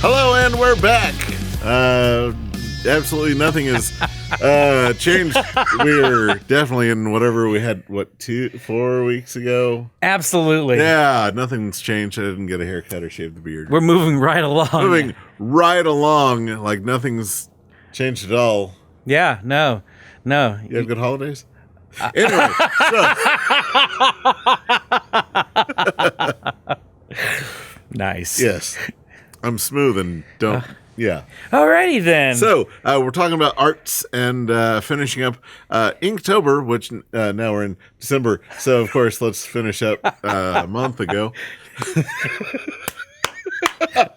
Hello, and we're back. Absolutely nothing has changed. We're definitely in whatever we had, 4 weeks ago? Absolutely. Yeah, nothing's changed. I didn't get a haircut or shave the beard. We're moving right along. Moving right along like nothing's changed at all. Yeah, no. You have good holidays? Anyway, Nice. yes. I'm smooth and don't... Yeah. Alrighty then. So, we're talking about arts and finishing up Inktober, which now we're in December. So, of course, let's finish up a month ago.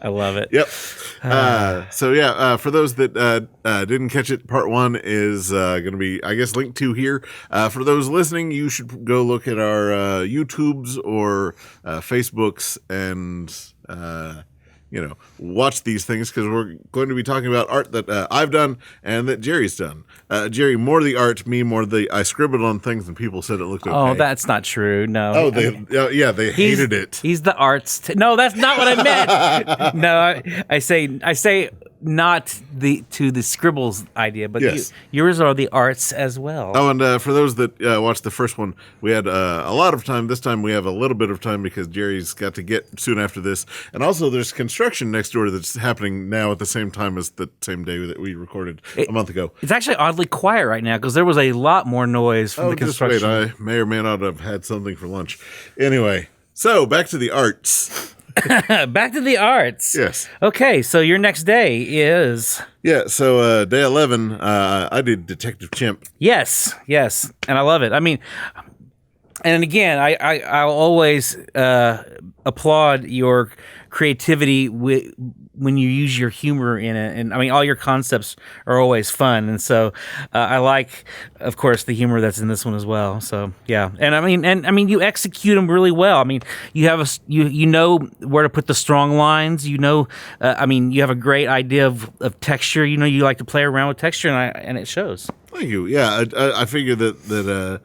I love it. Yep. For those that didn't catch it, part one is going to be, I guess, linked to here. For those listening, you should go look at our YouTubes or Facebooks and... watch these things because we're going to be talking about art that I've done and that Jerry's done. Jerry, more the art, me more the I scribbled on things and people said it looked okay. Oh, that's not true. No. Oh, they hated it. He's the arts. No, that's not what I meant. No, I say not to the scribbles idea, but yes. Yours are the arts as well. Oh, and for those that watched the first one, we had a lot of time. This time we have a little bit of time because Jerry's got to get soon after this. And also there's construction next door that's happening now at the same time as the same day that we recorded a month ago. It's actually oddly quiet right now because there was a lot more noise from the construction. Just wait, I may or may not have had something for lunch. Anyway, so back to the arts. Back to the arts. Yes. Okay, so your next day is... Yeah, so day 11, I did Detective Chimp. Yes, and I love it. I mean, and again, I'll always applaud your creativity when you use your humor in it, and I mean, all your concepts are always fun, and so I like, of course, the humor that's in this one as well. So yeah, and I mean, you execute them really well. I mean, you have you know where to put the strong lines. You know, I mean, you have a great idea of texture. You know, you like to play around with texture, and it shows. Thank you. Yeah, I figure that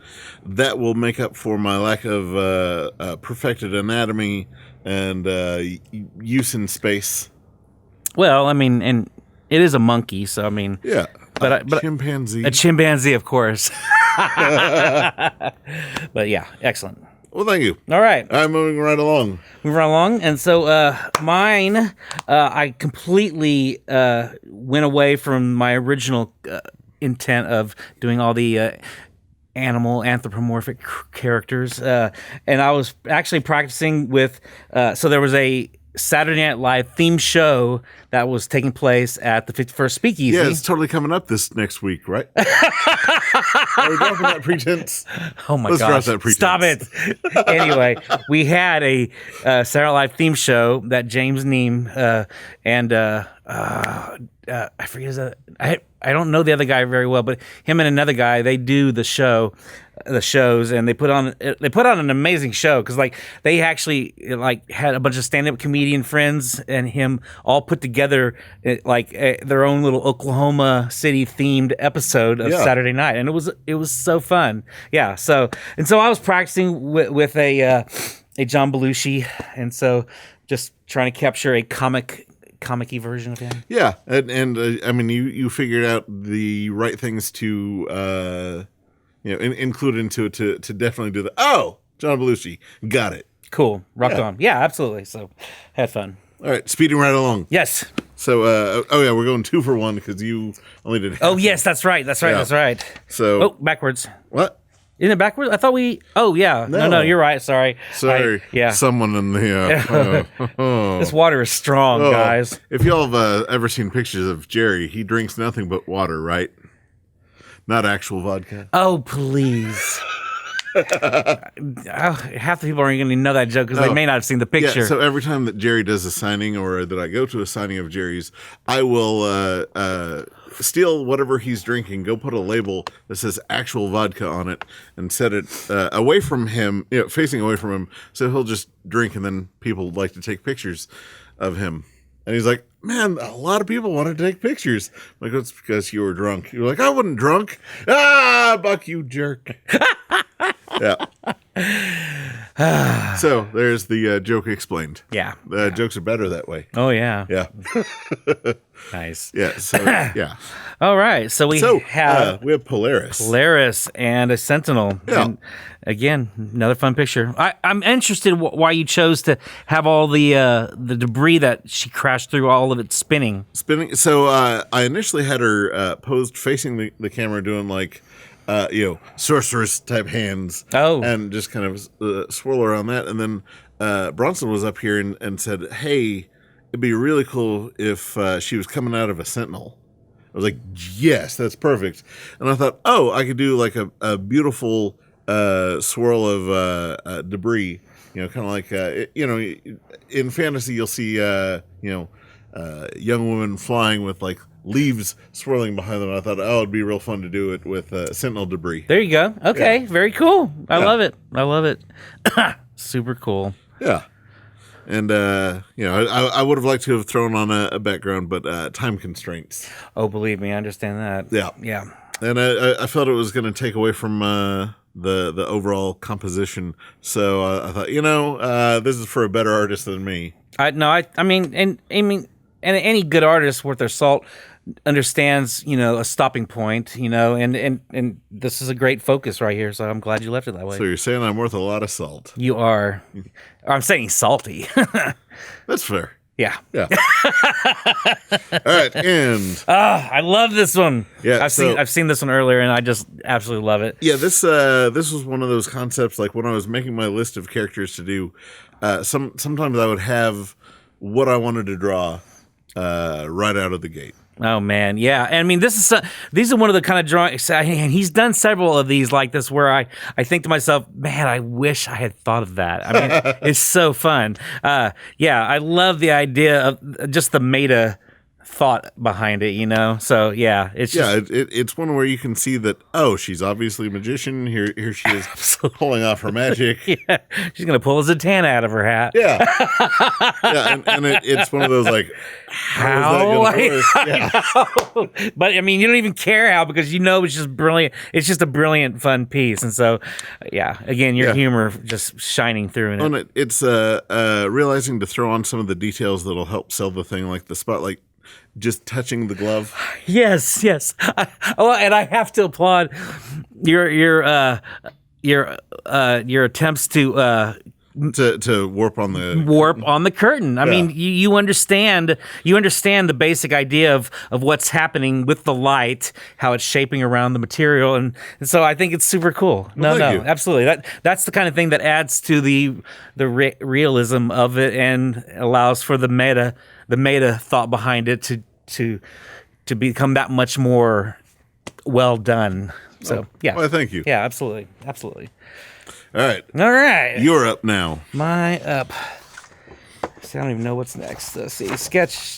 will make up for my lack of perfected anatomy and use in space. Well, I mean, and it is a monkey, so I mean, yeah, but chimpanzee, a chimpanzee, of course. But yeah, excellent. Well, thank you. All right, I'm moving right along. And so mine, I completely went away from my original intent of doing all the animal anthropomorphic characters, and I was actually practicing with. So there was a Saturday Night Live theme show that was taking place at the 51st Speakeasy. Yeah, it's totally coming up this next week, right? Are we dropping that pretense? Oh my gosh. gosh. Drop that pretense. Stop it. Anyway, we had a Saturday Night Live theme show that James Neem and I forget his other, I don't know the other guy very well, but him and another guy, they do the shows, and they put on an amazing show because they actually had a bunch of stand-up comedian friends and him all put together their own little Oklahoma City themed episode of Saturday Night, and it was so fun. Yeah, so I was practicing with a John Belushi, and so just trying to capture a comic-y version of him. Yeah, and I mean, you figured out the right things to include into it to definitely do the John Belushi, got it. Cool, rocked on. Yeah, absolutely. So had fun. All right, speeding right along. Yes. So we're going 2 for 1 because you only did half. Oh yes, that's right. So backwards. What? Isn't it backwards? I thought we... Oh, yeah. No, you're right. Sorry. Someone in the... This water is strong, guys. If y'all have ever seen pictures of Jerry, he drinks nothing but water, right? Not actual vodka. Oh, please. Half the people aren't going to know that joke because they may not have seen the picture. Yeah, so every time that Jerry does a signing or that I go to a signing of Jerry's, I will steal whatever he's drinking, go put a label that says actual vodka on it, and set it away from him, facing away from him, so he'll just drink, and then people like to take pictures of him. And he's like, man, a lot of people want to take pictures. I'm like, that's because you were drunk. You're like, I wasn't drunk. Buck, you jerk. Yeah. So there's the joke explained. Yeah. Jokes are better that way. Oh, yeah. Yeah. Nice. Yeah. So yeah. All right. So we have Polaris. And a Sentinel. Yeah. And again, another fun picture. I'm interested why you chose to have all the debris that she crashed through, all of it spinning. So I initially had her posed facing the camera, doing like sorceress type hands. Oh. And just kind of swirl around that. And then Bronson was up here and said, "Hey, it'd be really cool if she was coming out of a Sentinel." I was like, "Yes, that's perfect." And I thought, I could do like a beautiful swirl of debris. Kind of like in fantasy, you'll see young women flying with like leaves swirling behind them. I thought, it'd be real fun to do it with Sentinel debris. There you go. Okay, Yeah. very cool. I love it. Super cool. Yeah. And, I would have liked to have thrown on a background, but time constraints. Oh, believe me, I understand that. Yeah. Yeah. And I felt it was going to take away from the overall composition. So I thought, this is for a better artist than me. I mean, any good artist worth their salt understands, a stopping point, and this is a great focus right here. So I'm glad you left it that way. So you're saying I'm worth a lot of salt. You are. I'm saying salty. That's fair. Yeah. Yeah. All right, and I love this one. Yeah, I've seen this one earlier, and I just absolutely love it. yeah, this was one of those concepts. Like when I was making my list of characters to do, sometimes I would have what I wanted to draw right out of the gate. Oh man, yeah. And I mean, these are one of the kind of drawings, and he's done several of these like this where I think to myself, man, I wish I had thought of that. I mean, it's so fun. Yeah, I love the idea of just the meta thought behind it, So yeah, it's just, it's one where you can see that she's obviously a magician. Here she is pulling off her magic. yeah, she's gonna pull a Zatanna out of her hat. Yeah, yeah, and it's one of those like how is that gonna work? Yeah. But I mean, you don't even care how, because it's just brilliant. It's just a brilliant, fun piece, and so yeah, again, your humor just shining through in it. And it's realizing to throw on some of the details that'll help sell the thing, like the spotlight. Just touching the glove. Yes. And I have to applaud your attempts to warp on the curtain. I mean, you understand the basic idea of what's happening with the light, how it's shaping around the material, and so I think it's super cool. Well, no, thank you. Absolutely. That's the kind of thing that adds to the realism of it and allows for the meta thought behind it to become that much more well done. So yeah. Well, thank you. Yeah, absolutely. All right. You're up now. My up. See, I don't even know what's next. Let's see. Sketches.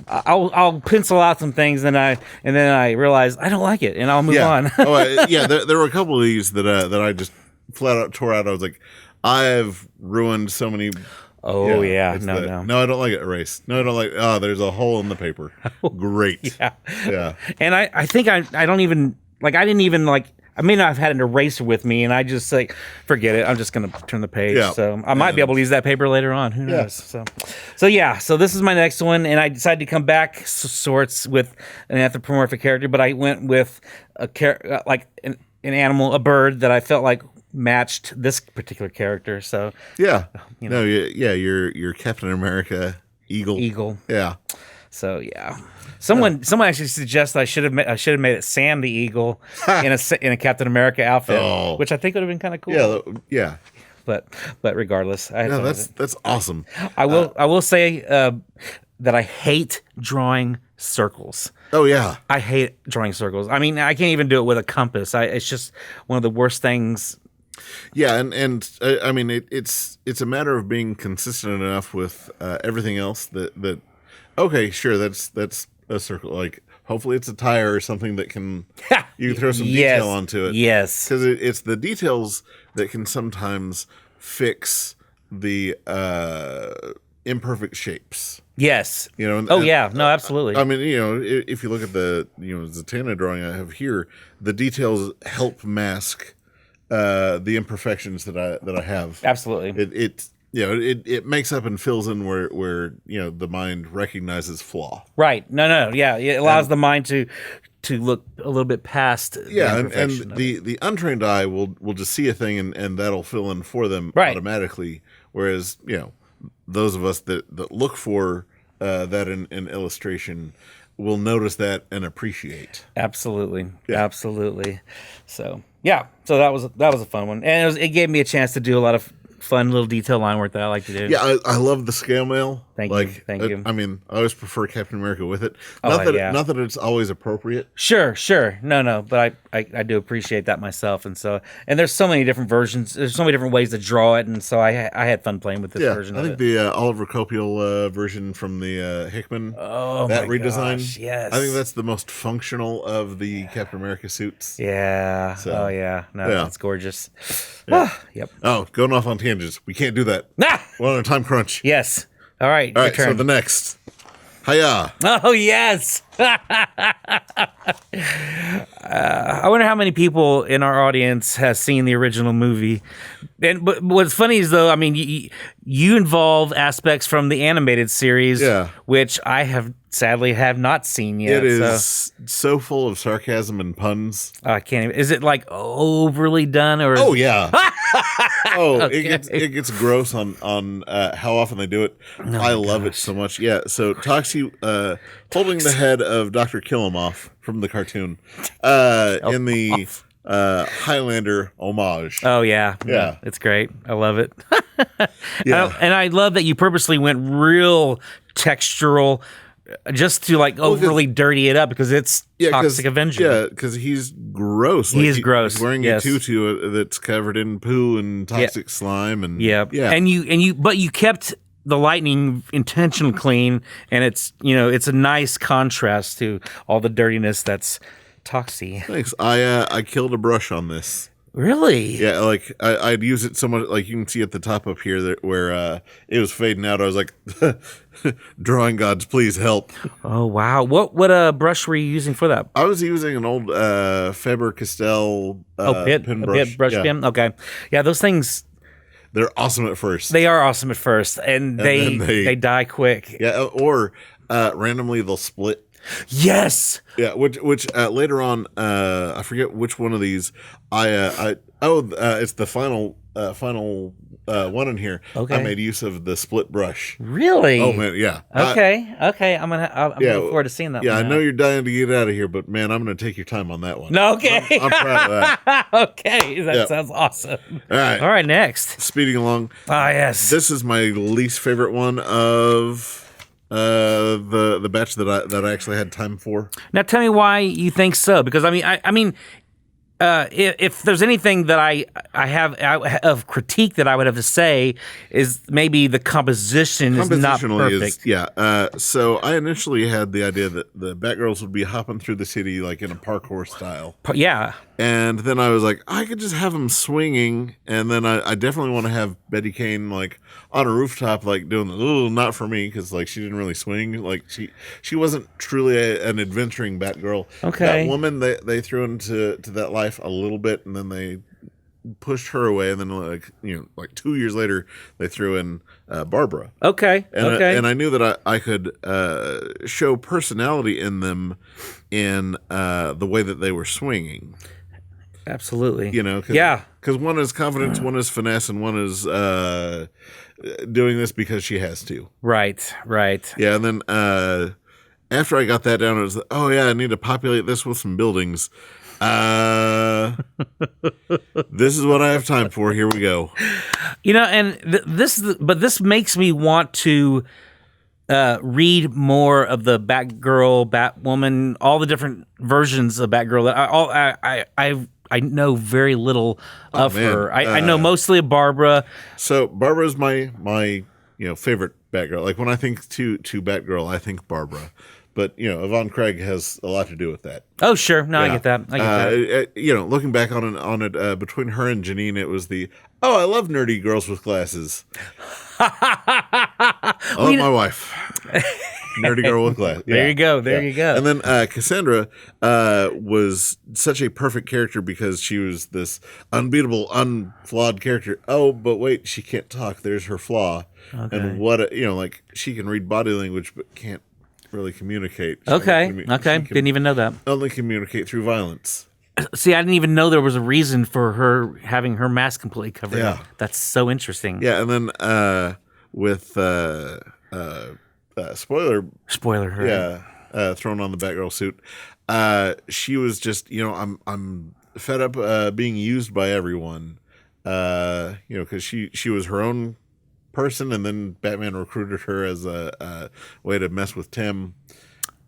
I'll pencil out some things, and then I realize I don't like it, and I'll move on. There were a couple of these that I just flat out tore out. I was like, I've ruined so many. Oh yeah. No, I don't like it. Erase. No, I don't like. Oh, there's a hole in the paper. Great. Yeah. And I think I don't even like. I didn't even like. I may not have had an eraser with me, and I just like, forget it. I'm just going to turn the page. Yeah. So I might be able to use that paper later on. Who knows? So this is my next one, and I decided to come back sorts with an anthropomorphic character, but I went with like an animal, a bird that I felt like matched this particular character. So yeah, you're Captain America Eagle. Yeah. So yeah. Someone actually suggests I should have made it Sam the Eagle in a Captain America outfit, which I think would have been kind of cool. Yeah. But regardless, that's awesome. I will say that I hate drawing circles. Oh yeah, I hate drawing circles. I mean, I can't even do it with a compass. It's just one of the worst things. Yeah, and I mean, it's a matter of being consistent enough with everything else that okay, sure, that's a circle. Like, hopefully it's a tire or something that you can throw some detail onto it. Yes. Because it's the details that can sometimes fix the imperfect shapes. Yes. Absolutely. I mean, if you look at the Zatanna drawing I have here, the details help mask the imperfections that I have. Absolutely. It makes up and fills in where the mind recognizes flaw. Right. No. Yeah. It allows the mind to look a little bit past. Yeah, the and imperfection of it. the untrained eye will just see a thing and that'll fill in for them Right. automatically. Whereas those of us that look for that in illustration will notice that and appreciate. Absolutely. Yeah. Absolutely. So yeah. So that was a fun one, and it gave me a chance to do a lot of fun little detail line work that I like to do. Yeah, I love the scale mail. Thank you. Thank you. I mean, I always prefer Captain America with it. Oh, yeah. Not that it's always appropriate. Sure. No, but I do appreciate that myself, and there's so many different versions. There's so many different ways to draw it, and so I had fun playing with this version. I think the Oliver Copiel version from the Hickman that redesign. Gosh, yes. I think that's the most functional of the Captain America suits. Yeah. So, oh yeah. No, yeah. that's gorgeous. Yeah. Yep. Oh, going off on tangents. We can't do that. Ah! We're on a time crunch. Yes. All right. All Your right. So turn. the next. Hiya. Oh yes. I wonder how many people in our audience has seen the original movie. But what's funny is though, I mean, you involve aspects from the animated series, which I sadly have not seen yet. It is so full of sarcasm and puns. I can't even. Is it like overly done or? Oh yeah. Okay. It gets gross on how often they do it. I love it so much. Yeah. So Toxie holding the head of Dr. Killumoff from the cartoon in the Highlander homage. Oh yeah. Yeah. It's great. I love it. Yeah. And I love that you purposely went real textural just to like overly dirty it up because it's Toxic Avenger. Yeah, because he's gross. He is gross. He's wearing a tutu that's covered in poo and toxic slime and yeah. And you kept the lightning intentionally clean, and it's a nice contrast to all the dirtiness that's Toxie. Thanks. I killed a brush on this. Really? Yeah, like I'd use it so much. Like you can see at the top up here where it was fading out. I was like, "Drawing gods, please help!" Oh wow! What brush were you using for that? I was using an old Faber-Castell pin brush. Pin. Okay, yeah, those things. They're awesome at first. They are awesome at first, and they die quick. Yeah, or randomly they'll split. Yes. Yeah, which later on, I forget which one of these. It's the final one in here. Okay. I made use of the split brush. Really? Oh man, yeah. Okay. I'm looking forward to seeing that. Yeah, one I know you're dying to get out of here, but man, I'm going to take your time on that one. No, okay. I'm proud of that. Okay, that sounds awesome. All right, next. Speeding along. Ah, yes. This is my least favorite one of the batch that I actually had time for. Now tell me why you think so, because I mean if there's anything that I have of critique that I would have to say is maybe the composition is not perfect. So I initially had the idea that the Batgirls would be hopping through the city like in a parkour style. Yeah. And then I was like, I could just have them swinging, and then I definitely want to have Betty Kane like on a rooftop, like doing the not for me because like she didn't really swing, like she wasn't truly an adventuring Batgirl. Okay, that woman they threw into that life a little bit, and then they pushed her away, and then like 2 years later they threw in Barbara. Okay, and I knew that I could show personality in them in the way that they were swinging. Absolutely. Because one is confidence, one is finesse, and one is doing this because she has to. Right. Yeah, and then after I got that down, it was I need to populate this with some buildings. This is what I have time for. Here we go. And this makes me want to read more of the Batgirl, Batwoman, all the different versions of Batgirl that I know very little of her. I know mostly of Barbara. So Barbara's my favorite Batgirl. Like when I think to Batgirl, I think Barbara. But Yvonne Craig has a lot to do with that. Oh sure, no, yeah. I get that. Looking back on it, between her and Janine, it was I love nerdy girls with glasses. I love my wife. Nerdy girl with glasses. There you go. There you go. And then Cassandra was such a perfect character because she was this unbeatable, unflawed character. Oh, but wait, she can't talk. There's her flaw. Okay. And like she can read body language but can't really communicate. Okay. Didn't even know that. Only communicate through violence. See, I didn't even know there was a reason for her having her mask completely covered Yeah. up. That's so interesting. Yeah, and then with spoiler, right? thrown on the Batgirl suit. She was just, I'm fed up being used by everyone. Because she was her own person, and then Batman recruited her as a way to mess with Tim.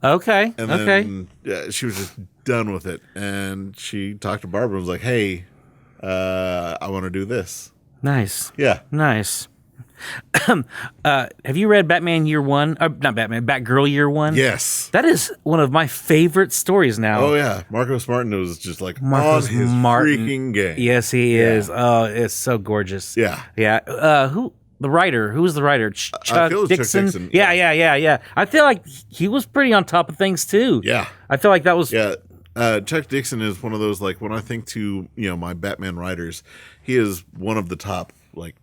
Okay. And then she was just done with it, and she talked to Barbara and was like, "Hey, I want to do this." Nice. Yeah. Nice. Have you read Batman Year One? Not Batman, Batgirl Year One? Yes. That is one of my favorite stories now. Oh yeah, Marcos Martin was just like Marcos on his Martin. freaking game. Yes, he is. Oh, it's so gorgeous. Yeah. Yeah. Who the writer? Who was the writer? Chuck feel it was Dixon. Chuck Dixon, Yeah. I feel like he was pretty on top of things too. Yeah. I feel like that was. Yeah. Chuck Dixon is one of those, like, when I think to my Batman writers, he is one of the top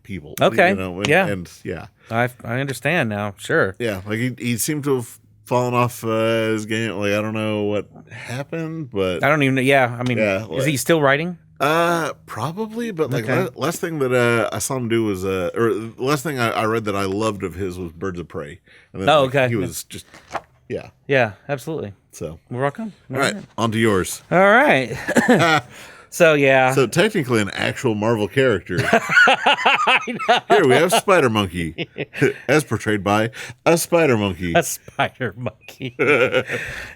people. Okay. And yeah. I understand now. Sure. Yeah, like he seemed to have fallen off his game. Like, I don't know what happened, but I don't even know. Yeah. I mean, Yeah, is he still writing? probably. But Okay. last thing that I saw him do was or the last thing I read that I loved of his was Birds of Prey. And then, Oh, okay. He was just Yeah, absolutely. So We're welcome. all right, on to yours. All right. So yeah. So technically an actual Marvel character. Here we have Spider Monkey, as portrayed by a Spider Monkey. A spider monkey.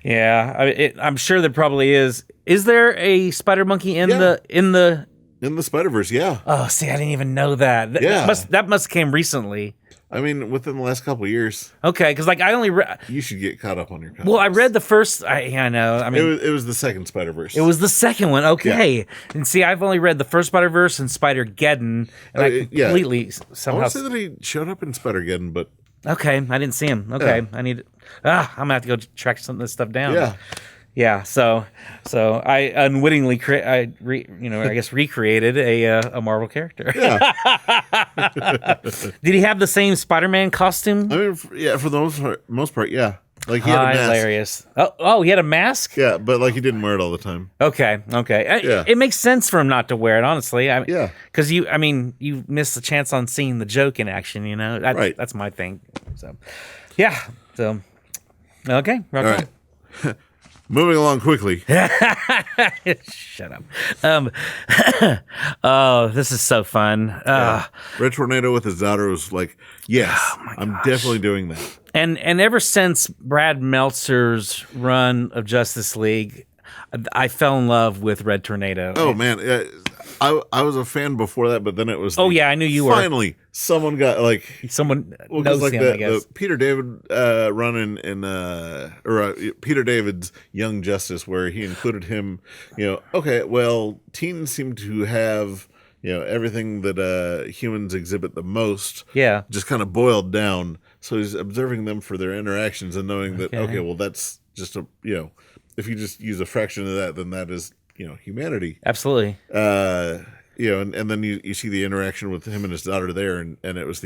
Yeah, I'm sure there probably is. Is there a spider monkey in Yeah. in the? In the Spider-Verse, yeah. Oh, see, I didn't even know that. Yeah. That must came recently. I mean, within the last couple of years, Okay, because I only read. you should get caught up on your comics. Well, I read the first. I know. I mean, It was the second Spider-Verse. it was the second one. Okay, and see, I've only read the first Spider Verse and Spider Geddon, and I yeah. completely I somehow. want to say that he showed up in Spider-Geddon, but Okay, I didn't see him. Okay, Yeah. I need. I'm gonna have to go track some of this stuff down. yeah. Yeah, so I unwittingly recreated a Marvel character. Yeah. Did he have the same Spider-Man costume? I mean, for the most part, yeah. Like, he had a mask. Hilarious. Oh, he had a mask? Yeah, but he didn't wear it all the time. Okay. Yeah. It makes sense for him not to wear it, honestly. Yeah. Because you miss the chance on seeing the joke in action, Right. That's my thing. So, yeah. So, okay. All right. Moving along quickly. Shut up. Oh, this is so fun. Red Tornado with his daughter was like, yes, I'm definitely doing that. And ever since Brad Meltzer's run of Justice League, I fell in love with Red Tornado. Oh, man. I was a fan before that, but then it was. Oh, yeah, I knew you were. Finally, someone got Someone Well, knows because him, I guess. the Peter David run in Peter David's Young Justice, where he included him, okay, well, teens seem to have, everything that humans exhibit the most, Yeah. just kind of boiled down. So he's observing them for their interactions and knowing that, okay, well, that's just if you just use a fraction of that, then that is, humanity. Absolutely. And then you see the interaction with him and his daughter there, and it was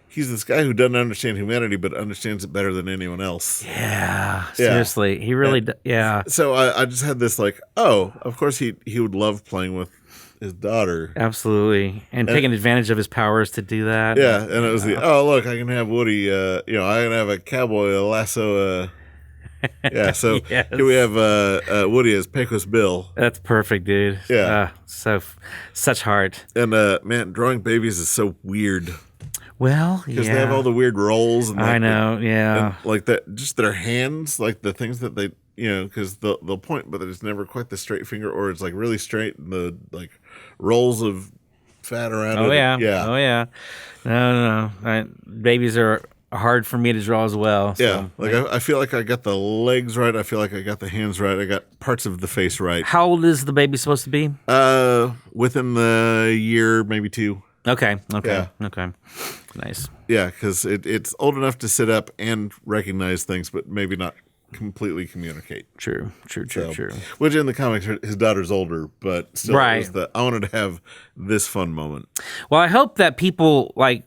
he's this guy who doesn't understand humanity, but understands it better than anyone else. Yeah. Seriously. He really, yeah. So I just had this of course he would love playing with his daughter. Absolutely. And taking advantage of his powers to do that. Yeah, and it was look, I can have Woody, I can have a cowboy lasso. Yeah, so Yes. here we have Woody as Pecos Bill. That's perfect, dude. Yeah. Such heart. And man, drawing babies is so weird. Well, Because they have all the weird rolls. And I know, yeah. And that, just their hands, like the things that they, because they'll point, but it's never quite the straight finger, or it's really straight, and the rolls of fat around it. Oh, yeah. Yeah. Oh, yeah. No. Babies are hard for me to draw as well. Yeah. So. I feel like I got the legs right. I feel like I got the hands right. I got parts of the face right. How old is the baby supposed to be? Within the year, maybe 2. Okay. Yeah. Okay. Nice. Yeah, because it's old enough to sit up and recognize things, but maybe not completely communicate. True. So, True. which in the comics, his daughter's older, but still, Right. it was I wanted to have this fun moment. Well, I hope that people like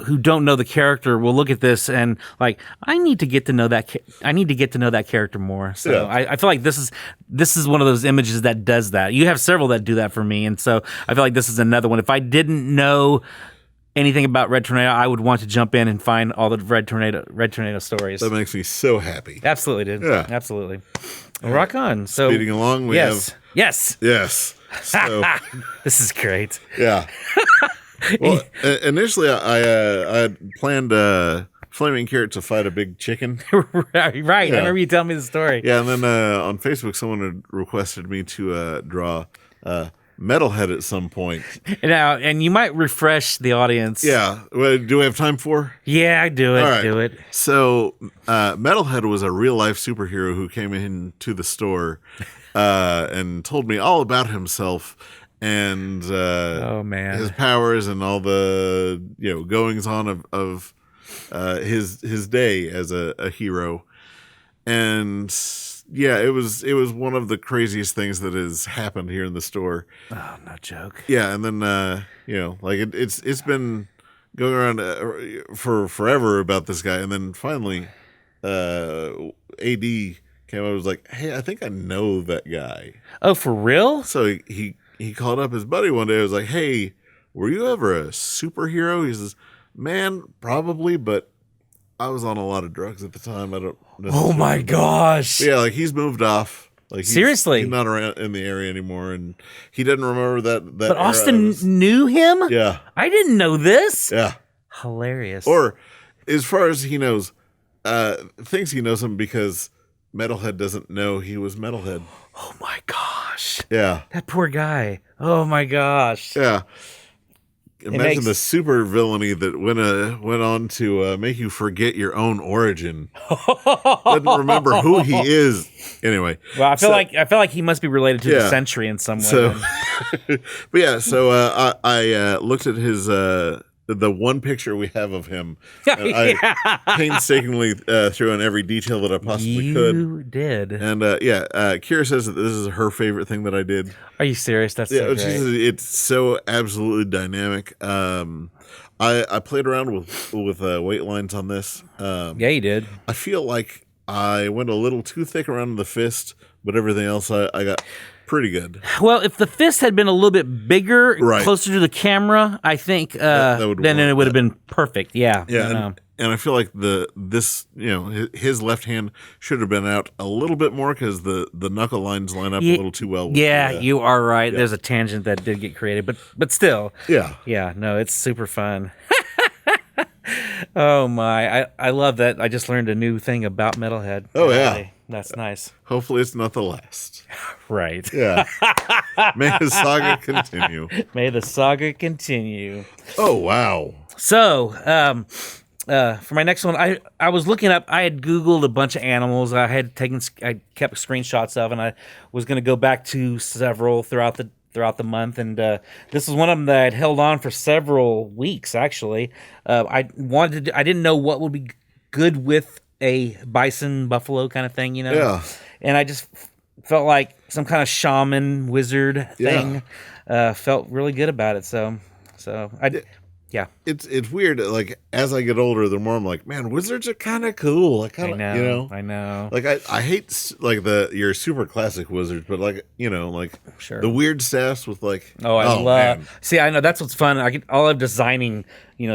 who don't know the character will look at this and like, I need to get to know that. I need to get to know that character more. So Yeah. I feel like this is one of those images that does that. You have several that do that for me, and so I feel like this is another one. If I didn't know anything about Red Tornado, I would want to jump in and find all the Red Tornado stories. That makes me so happy. Absolutely, dude. Yeah. Absolutely. Well, rock on. So Speeding along, we yes. have Yes. So This is great. yeah. Well, initially I had planned Flaming Carrot to fight a big chicken. Right. Yeah. I remember you telling me the story. Yeah, and then on Facebook, someone had requested me to draw Metalhead at some point. Now, and you might refresh the audience. Yeah. Well, do we have time for? Yeah, do it. All right. Do it. So, Metalhead was a real-life superhero who came into the store and told me all about himself and Oh man. his powers and all the goings on of his day as a hero. And yeah, it was one of the craziest things that has happened here in the store. Oh, no joke. Yeah, and then like it's been going around for forever about this guy, and then finally, AD came out and was like, "Hey, I think I know that guy." Oh, for real? So he called up his buddy one day. I was like, "Hey, were you ever a superhero?" He says, "Man, probably, but I was on a lot of drugs at the time. I don't." Oh my gosh. But yeah, like he's moved off. Like Seriously? he's not around in the area anymore, and he didn't remember that. But Austin knew him? Yeah, I didn't know this. yeah. Hilarious. Or as far as he knows, thinks he knows him because Metalhead doesn't know he was Metalhead. Oh my gosh. Yeah, That poor guy. Oh my gosh. yeah. Imagine makes- the super villainy that went on to make you forget your own origin. Doesn't remember who he is. Anyway, Well, I feel like he must be related to the Yeah. Sentry in some way. so, then. but yeah, so I looked at his the one picture we have of him. And I painstakingly threw in every detail that I possibly could. You did. And Kira says that this is her favorite thing that I did. Are you serious? That's Yeah, so she great. says it's so absolutely dynamic. I played around with weight lines on this. Yeah, you did. I feel like I went a little too thick around the fist, but everything else I got pretty good. Well, if the fist had been a little bit bigger, Right. closer to the camera, I think that would then warrant it would have been perfect. Yeah. Yeah, I know. and I feel like his left hand should have been out a little bit more because the knuckle lines line up a little too well. With Yeah, the, you are right. There's a tangent that did get created, but still. yeah. Yeah, no, it's super fun. Oh my, I love that. I just learned a new thing about Metalhead. Oh, yeah. That's nice. Hopefully, it's not the last. Right. Yeah. May the saga continue. May the saga continue. Oh wow. So, for my next one, I was looking up. I had Googled a bunch of animals. I kept screenshots of, and I was going to go back to several throughout the month. And this was one of them that I'd held on for several weeks. Actually, I didn't know what would be good with a bison buffalo kind of thing, Yeah. And I just felt like some kind of shaman wizard thing. Felt really good about it. So yeah. It's weird. Like as I get older, the more I'm like, man, wizards are kind of cool. I kind of, I know. Like I hate like your super classic wizards, but like Sure. the weird staffs with like. Oh, I love. man. See, I know that's what's fun. I love designing,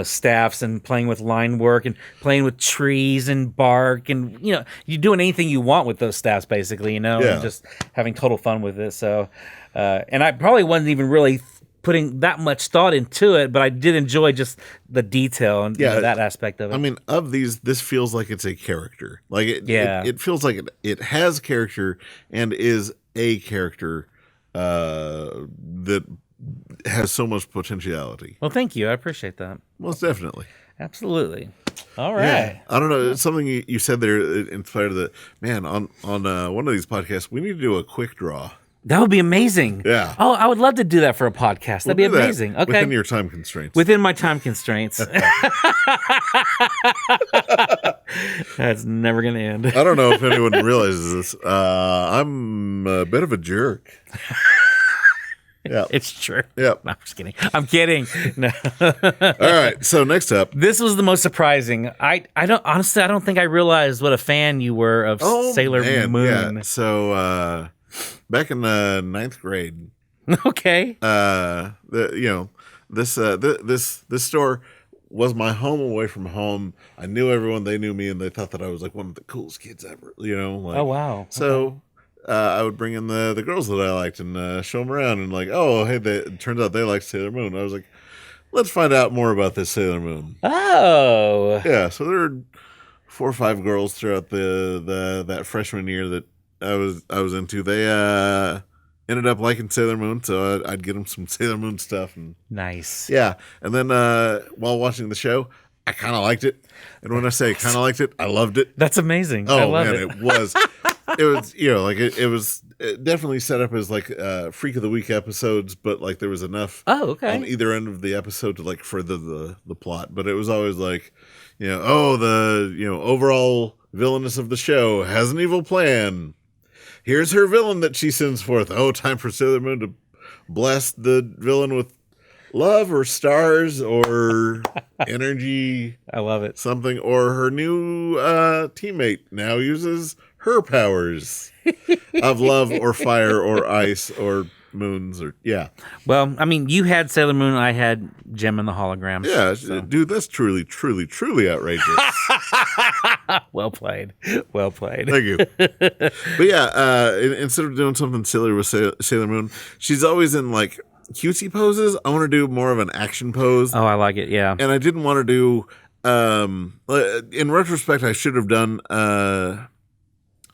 staffs and playing with line work and playing with trees and bark and you're doing anything you want with those staffs, basically. Yeah. And just having total fun with it. So, and I probably wasn't even really putting that much thought into it, but I did enjoy just the detail and that aspect of it. I mean, of these, this feels like it's a character. Like it feels like it has character and is a character that has so much potentiality. Well, thank you. I appreciate that. Most definitely. Absolutely. All right. Yeah. I don't know. It's something you said there inspired the man on one of these podcasts. We need to do a quick draw. That would be amazing. Yeah. Oh, I would love to do that for a podcast. That'd be We'll do that amazing. Okay. Within your time constraints. Within my time constraints. That's never going to end. I don't know if anyone realizes this. I'm a bit of a jerk. Yeah. It's true. Yep. No, I'm just kidding. I'm kidding. No. All right. So next up. This was the most surprising. I don't think I realized what a fan you were of Sailor Moon. Yeah. So back in the 9th grade. Okay. This store was my home away from home. I knew everyone. They knew me, and they thought that I was like one of the coolest kids ever. Oh wow. So I would bring in the girls that I liked and show them around, and like, oh hey, it turns out they like Sailor Moon. I was like, let's find out more about this Sailor Moon. Oh. Yeah. So there were 4 or 5 girls throughout that freshman year that I was into. They ended up liking Sailor Moon, so I'd get them some Sailor Moon stuff. And Nice. yeah, and then while watching the show, I kind of liked it. And when I say kind of liked it, I loved it. That's amazing. I Oh love man, it. it was it was definitely set up as like Freak of the Week episodes, but like there was enough Oh, okay. on either end of the episode to like further the plot. But it was always like, the overall villainess of the show has an evil plan. Here's her villain that she sends forth. Oh, time for Sailor Moon to blast the villain with love or stars or energy. I love it. Something. Or her new teammate now uses her powers of love or fire or ice or moons or yeah. Well, I mean, you had Sailor Moon, I had Gem and the Holograms. Yeah, so. dude, that's truly, truly, truly outrageous. Well played. Well played. Thank you. But yeah, instead of doing something silly with Sailor Moon, she's always in like cutesy poses. I want to do more of an action pose. Oh, I like it. Yeah. And I didn't want to do. In retrospect, I should have done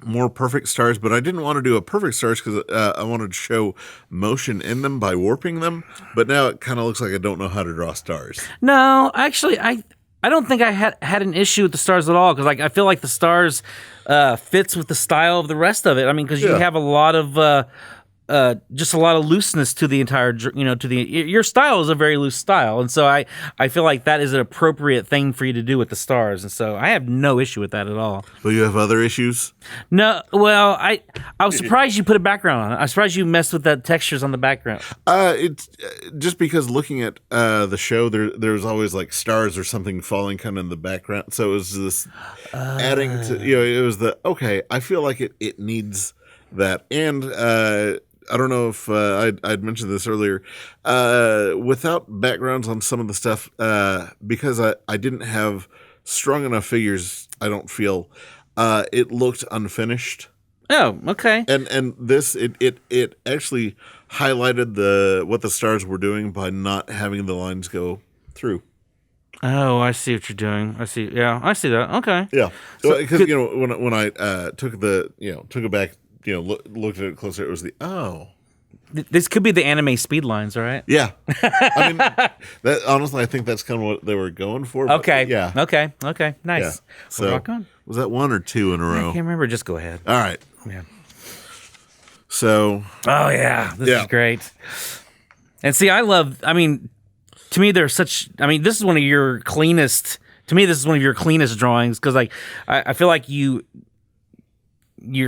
more perfect stars, but I didn't want to do a perfect stars because I wanted to show motion in them by warping them. But now it kind of looks like I don't know how to draw stars. No, actually, I don't think I had an issue with the stars at all because like I feel like the stars fits with the style of the rest of it. I mean, because you have a lot of just a lot of looseness to the entire, your style is a very loose style, and so I feel like that is an appropriate thing for you to do with the stars, and so I have no issue with that at all. But you have other issues? No, well, I was surprised you put a background on it. I was surprised you messed with the textures on the background. It's just because looking at the show, there's always like stars or something falling kind of in the background, so it was this adding to it was I feel like it needs that, and I don't know if I'd mentioned this earlier. Without backgrounds on some of the stuff, because I didn't have strong enough figures, I don't feel it looked unfinished. Oh, okay. And this it actually highlighted what the stars were doing by not having the lines go through. Oh, I see what you're doing. I see. Yeah, I see that. Okay. Yeah, because when I took it back. Looked at it closer. It was This could be the anime speed lines, all right? Yeah. I mean, that honestly, I think that's kind of what they were going for. Okay. Yeah. Okay. Nice. Yeah. So, rock on. Was that 1 or 2 in a I row? can't remember. Just go ahead. All right. Yeah. So. Oh yeah, this is great. And see, to me, this is one of your cleanest. To me, this is one of your cleanest drawings because, like, I feel like you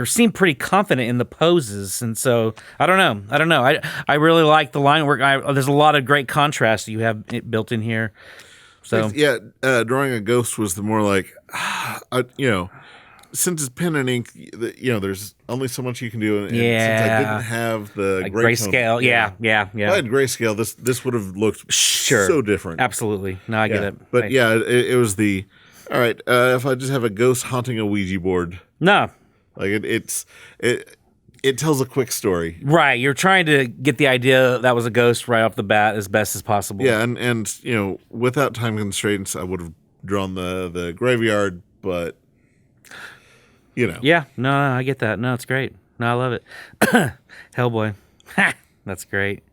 seem pretty confident in the poses, and so I don't know. I really like the line work. There's a lot of great contrast you have built in here. So yeah, drawing a ghost was the more like, since it's pen and ink, there's only so much you can do. And since I didn't have the grayscale, yeah. If I had grayscale, this would have looked so different. Absolutely, no, I get it. But it was the all right. If I just have a ghost haunting a Ouija board, no. Like it tells a quick story. Right. You're trying to get the idea that was a ghost right off the bat as best as possible. Yeah, and without time constraints, I would have drawn the graveyard, but Yeah, no, I get that. No, it's great. No, I love it. Hellboy. That's great.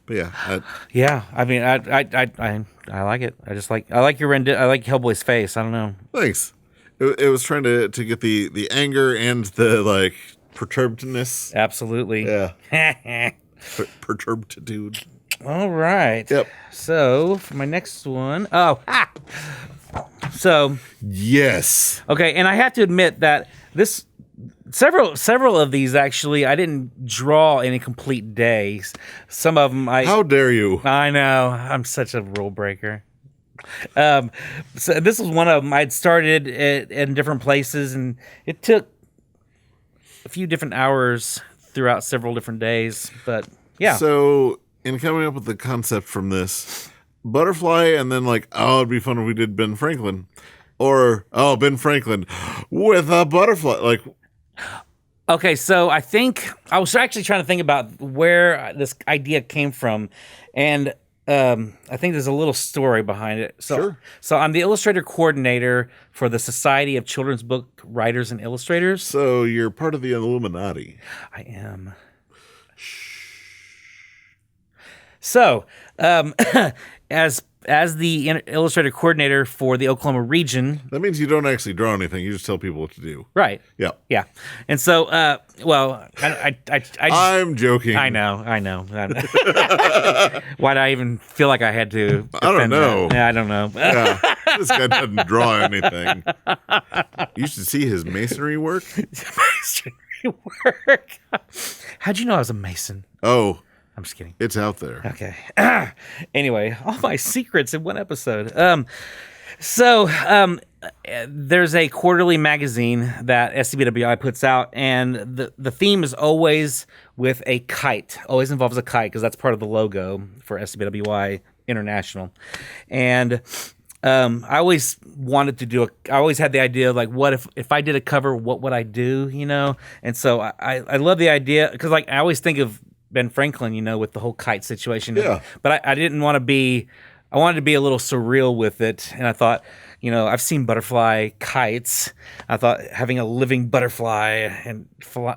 But yeah. Yeah, I mean, I like it. I like your I like Hellboy's face. I don't know. Thanks. It was trying to get the anger and the like perturbedness. Absolutely. Yeah. Perturbitude. All right. Yep. So for my next one, so Yes. okay, and I have to admit that this several of these actually I didn't draw in a complete day. Some of them How dare you? I know I'm such a rule breaker. So this was one of them. I'd started in different places, and it took a few different hours throughout several different days. But yeah. So in coming up with the concept from this, butterfly, and then like, oh, it'd be fun if we did Ben Franklin, or Ben Franklin with a butterfly. Like, okay, so I think I was actually trying to think about where this idea came from, and I think there's a little story behind it. Sure. So I'm the illustrator coordinator for the Society of Children's Book Writers and Illustrators. So you're part of the Illuminati. I am. So, as the illustrator coordinator for the Oklahoma region, That means you don't actually draw anything. You just tell people what to do. right? Yeah. Yeah, and so, well, I just, I'm joking. I know. Why did I even feel like I had to? I don't know. Yeah, I don't know. Yeah. This guy doesn't draw anything. You should see his masonry work. Masonry work. How'd you know I was a mason? Oh, I'm just kidding. it's out there. Okay. Anyway, all my secrets in one episode. So there's a quarterly magazine that SCBWI puts out, and the theme is always with a kite. Always involves a kite because that's part of the logo for SCBWI International. And I always wanted to do I always had the idea of like, what if I did a cover, what would I do, you know? And so I love the idea because like I always think of Ben Franklin, you know, with the whole kite situation. Yeah. But I didn't want to be, I wanted to be a little surreal with it. And I thought, you know, I've seen butterfly kites. I thought having a living butterfly and,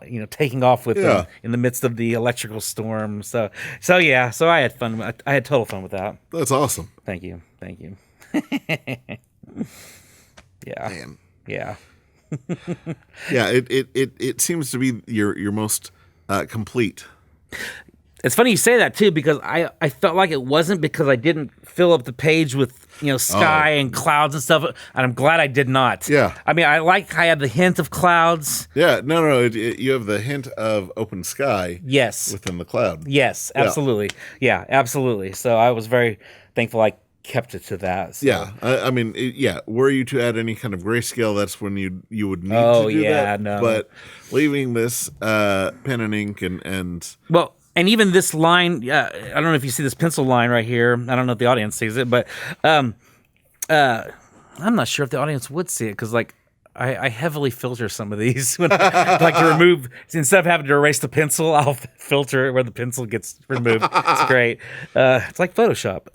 you know, taking off with them in the midst of the electrical storm. So yeah, so I had fun. I had total fun with that. That's awesome. Thank you. Yeah. Man. Yeah. Yeah, it seems to be your most complete. It's funny you say that too, because I felt like it wasn't because I didn't fill up the page with, you know, sky and clouds and stuff, and I'm glad I did not. Yeah. I mean, I had the hint of clouds. Yeah, no, you have the hint of open sky. Yes. Within the cloud. Yes, absolutely. Yeah, absolutely. So I was very thankful I kept it to that. So. Yeah, I mean, were you to add any kind of grayscale, that's when you would need to do that. No. But leaving this pen and ink and well, and even this line, I don't know if you see this pencil line right here. I don't know if the audience sees it, but I'm not sure if the audience would see it because like I heavily filter some of these when like to remove, instead of having to erase the pencil, I'll filter it where the pencil gets removed. It's great. It's like Photoshop.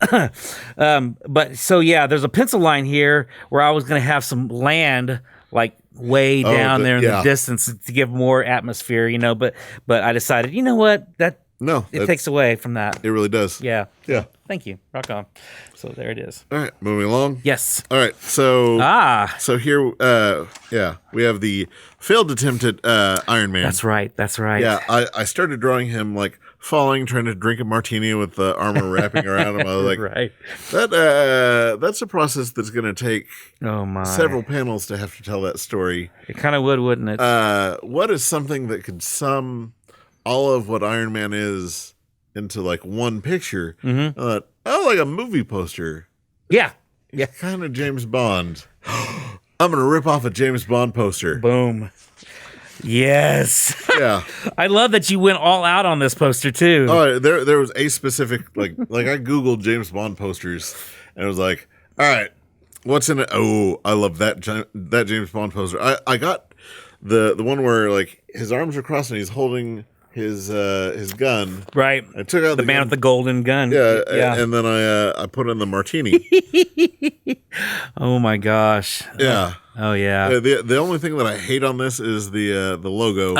But so yeah, there's a pencil line here where I was going to have some land like way down there in the distance to give more atmosphere, you know, but I decided, you know what, it takes away from that. It really does. Yeah. Yeah. Thank you. Rock on. So there it is. All right, moving along. Yes. All right, so so here, we have the failed attempt at Iron Man. That's right. Yeah, I started drawing him like falling, trying to drink a martini with the armor wrapping around him. I was like, right. That's a process that's going to take several panels to have to tell that story. It kind of would, wouldn't it? What is something that could sum all of what Iron Man is into like one picture? Mm-hmm. I thought, like a movie poster. Yeah. He's kind of James Bond. I'm going to rip off a James Bond poster. Boom. Yes. Yeah. I love that you went all out on this poster too. Oh, there was a specific like I Googled James Bond posters and it was like, all right, what's in it? Oh, I love that James Bond poster. I got the one where like his arms are crossed and he's holding his gun. Right. I took out the man with the golden gun. Yeah. And then I put in the martini. Oh my gosh. Yeah. Oh yeah. The only thing that I hate on this is the logo.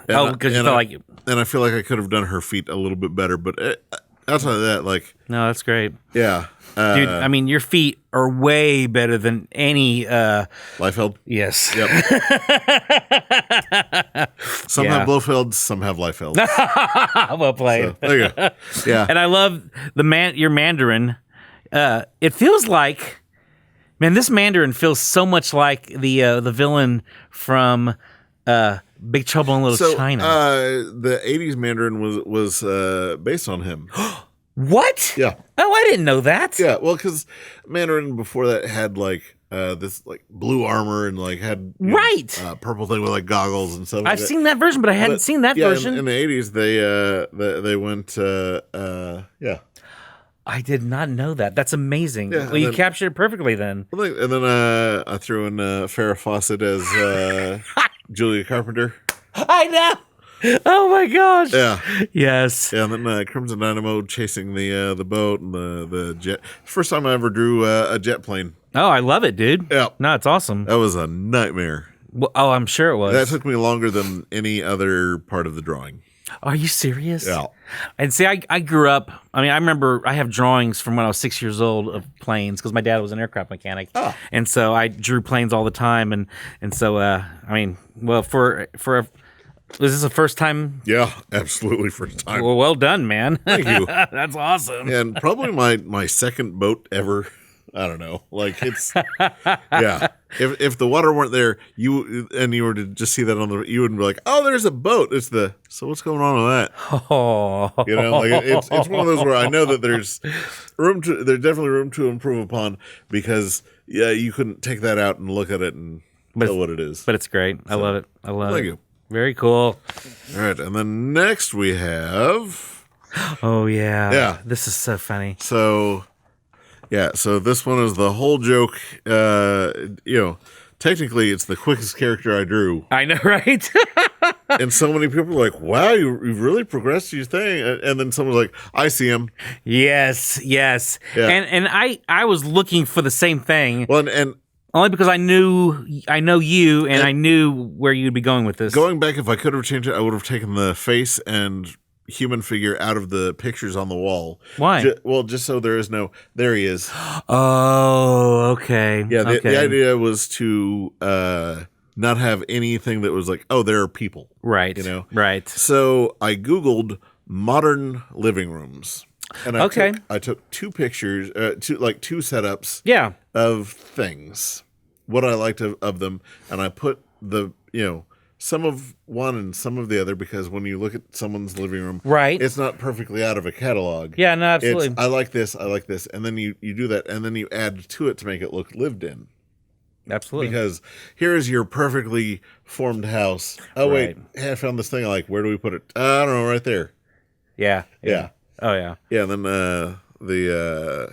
Because you felt like and I feel like I could have done her feet a little bit better, but outside of that, like no, that's great. Yeah. Dude, I mean, your feet are way better than any. Liefeld? Yes. Yep. Some have Blofelds, some have Liefelds. Well played. So, there you go. Yeah. And I love your Mandarin. It feels like, man, this Mandarin feels so much like the villain from Big Trouble in Little China. The 80s Mandarin was based on him. What? Yeah. Oh, I didn't know that. Yeah, well, because Mandarin before that had like this like blue armor and like had purple thing with like goggles and stuff. I've seen that version, but I hadn't seen that version. In the 80s, they went I did not know that. That's amazing. Yeah, well, you captured it perfectly then. And then I threw in Farrah Fawcett as Julia Carpenter. I know. Oh my gosh. Yeah. Yes. Yeah, and then Crimson Dynamo chasing the boat and the jet. First time I ever drew a jet plane. Oh, I love it, dude. Yeah. No, it's awesome. That was a nightmare. Well, oh, I'm sure it was. That took me longer than any other part of the drawing. Are you serious? Yeah. And see, I grew up. I mean, I remember I have drawings from when I was 6 years old of planes because my dad was an aircraft mechanic, and so I drew planes all the time. And so I mean, well, was this the first time? Yeah, absolutely first time. Well done, man. Thank you. That's awesome. And probably my second boat ever. I don't know. Like it's yeah. If the water weren't there, you were to just see that you wouldn't be like, oh, there's a boat. So what's going on with that? Oh, you know, like it's one of those where I know that there's definitely room to improve upon because you couldn't take that out and look at it and tell what it is. But it's great. I love it. Thank you. Very cool. All right, and then next we have. Oh yeah. Yeah. This is so funny. So. Yeah, so this one is the whole joke. Technically, it's the quickest character I drew. I know, right? And so many people are like, wow, you've really progressed your thing. And then someone's like, I see him. Yes. Yeah. And I was looking for the same thing. Well, and only because I know you and I knew where you'd be going with this. Going back, if I could have changed it, I would have taken the face and human figure out of the pictures on the wall. Why? Just so there he is. Oh, okay. Yeah, the idea was to not have anything that was like, oh, there are people. Right. You know? Right. So I Googled modern living rooms. And I took two pictures, two setups of things, what I liked of them, and I put some of one and some of the other because when you look at someone's living room, right, it's not perfectly out of a catalog. Yeah, no, absolutely. I like this, and then you do that, and then you add to it to make it look lived in. Absolutely. Because here is your perfectly formed house. Oh, wait, hey, I found this thing I like. Where do we put it? I don't know, right there. Yeah. Oh, yeah. Yeah, and then the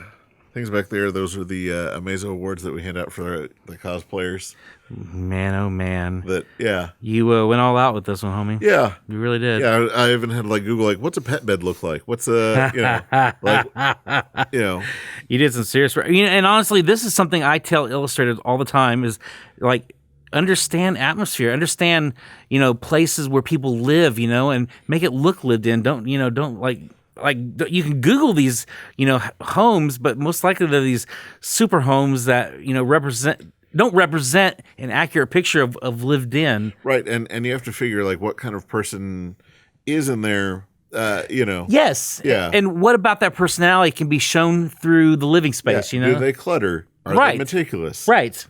things back there, those are the Amazo awards that we hand out for the cosplayers. Man, oh man. You went all out with this one, homie. Yeah. You really did. Yeah, I even had to Google what's a pet bed look like? What's a You did some serious work. And honestly, this is something I tell illustrators all the time is understand atmosphere, understand, places where people live, and make it look lived in. Don't you can Google these, homes, but most likely they're these super homes that, don't represent an accurate picture of lived in. Right. And you have to figure what kind of person is in there, Yes. Yeah. And what about that personality can be shown through the living space, Do they clutter? Are they meticulous? Right.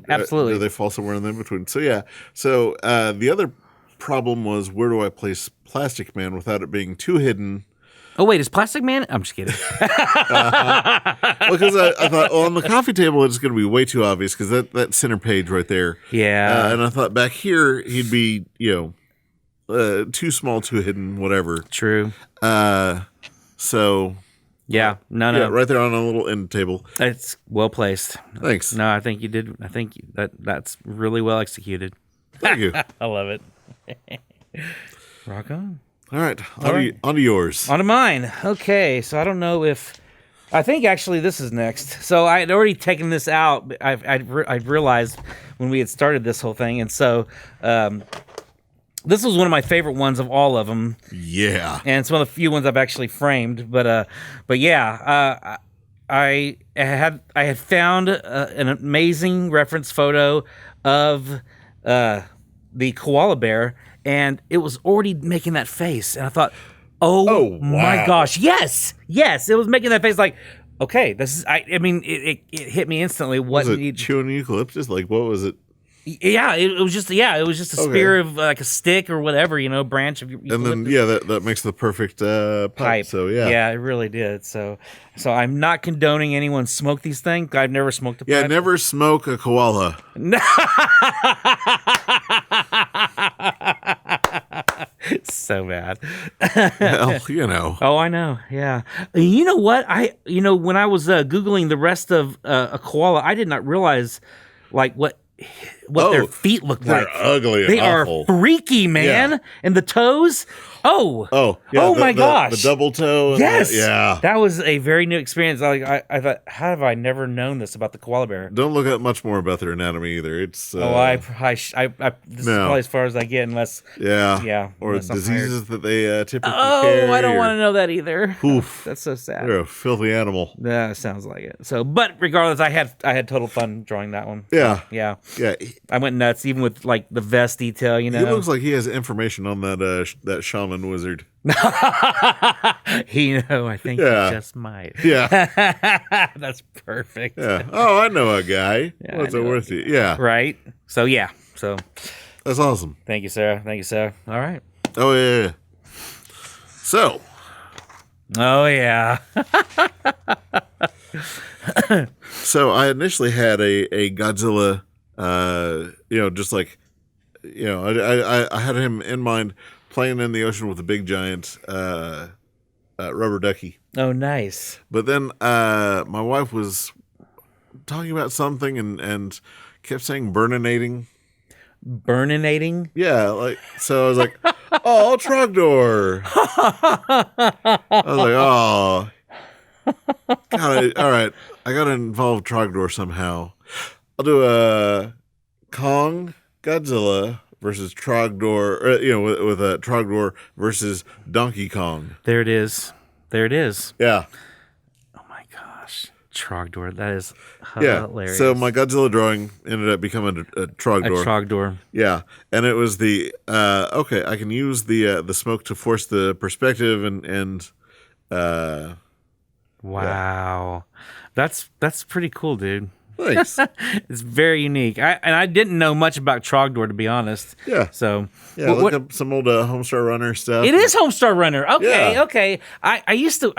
Absolutely. Do they fall somewhere in between? So, yeah. So the other problem was, where do I place Plastic Man without it being too hidden? Oh, wait, is Plastic Man? I'm just kidding. Because I thought, on the coffee table, it's going to be way too obvious because that center page right there. Yeah. And I thought back here, he'd be, too small, too hidden, whatever. True. So. Yeah. No. Yeah, right there on a little end table. It's well placed. Thanks. No, I think you did. I think that's really well executed. Thank you. I love it. Rock on. All right, on to yours. On to mine. Okay, so I don't know if... I think actually this is next. So I had already taken this out. I'd realized when we had started this whole thing. And so this was one of my favorite ones of all of them. Yeah. And it's one of the few ones I've actually framed. But yeah, had found an amazing reference photo of the koala bear, and it was already making that face, and I thought, oh my wow. gosh, yes, it was making that face like, okay, this is. I mean, it hit me instantly. What Was it chewing eucalyptus? Like, what was it? Yeah, it was just a spear of like a stick or whatever, branch of eucalyptus. And then that makes the perfect pipe. So yeah, it really did. So I'm not condoning anyone smoke these things. I've never smoked a pipe. Yeah, never smoke a koala. No. So bad. Well, Oh, I know. Yeah. You know what? When I was Googling the rest of a koala, I did not realize like what their feet look like. They're ugly and they awful. Are freaky, man. Yeah. And the toes. Yeah, My gosh. The double toe. Yes. Yeah. That was a very new experience. I thought, how have I never known this about the koala bear? Don't look up much more about their anatomy either. It's this is probably as far as I get, unless or unless I'm diseases that they typically Oh, carry. I don't want to know that either. Oof. That's so sad. They're a filthy animal. Yeah, sounds like it. So, but regardless, I had total fun drawing that one. Yeah. Yeah. Yeah. I went nuts, even with like the vest detail. He looks like he has information on that shaman wizard. I think he just might. Yeah. That's perfect. Yeah. Oh, I know a guy. Yeah, What's I it know worth you? Yeah. Right. So yeah. So That's awesome. thank you, Sarah. All right. Oh yeah. So. Oh yeah. So I initially had a Godzilla, just like, I had him in mind playing in the ocean with a big giant rubber ducky. Oh, nice. But then my wife was talking about something and kept saying burninating. Burninating? Yeah, so I was like, oh, Trogdor. I was like, oh. God, all right, I got to involve Trogdor somehow. I'll do a Kong Godzilla versus Trogdor, with a Trogdor versus Donkey Kong. There it is. Yeah. Oh my gosh. Trogdor. That is Yeah. hilarious. So my Godzilla drawing ended up becoming a Trogdor. A Trogdor. Yeah. And it was the okay, I can use the smoke to force the perspective and wow. That's pretty cool, dude. Thanks. It's very unique. I didn't know much about Trogdor, to be honest. Yeah. So look up some old Homestar Runner stuff. It is Homestar Runner. Okay, Yeah. okay. I used to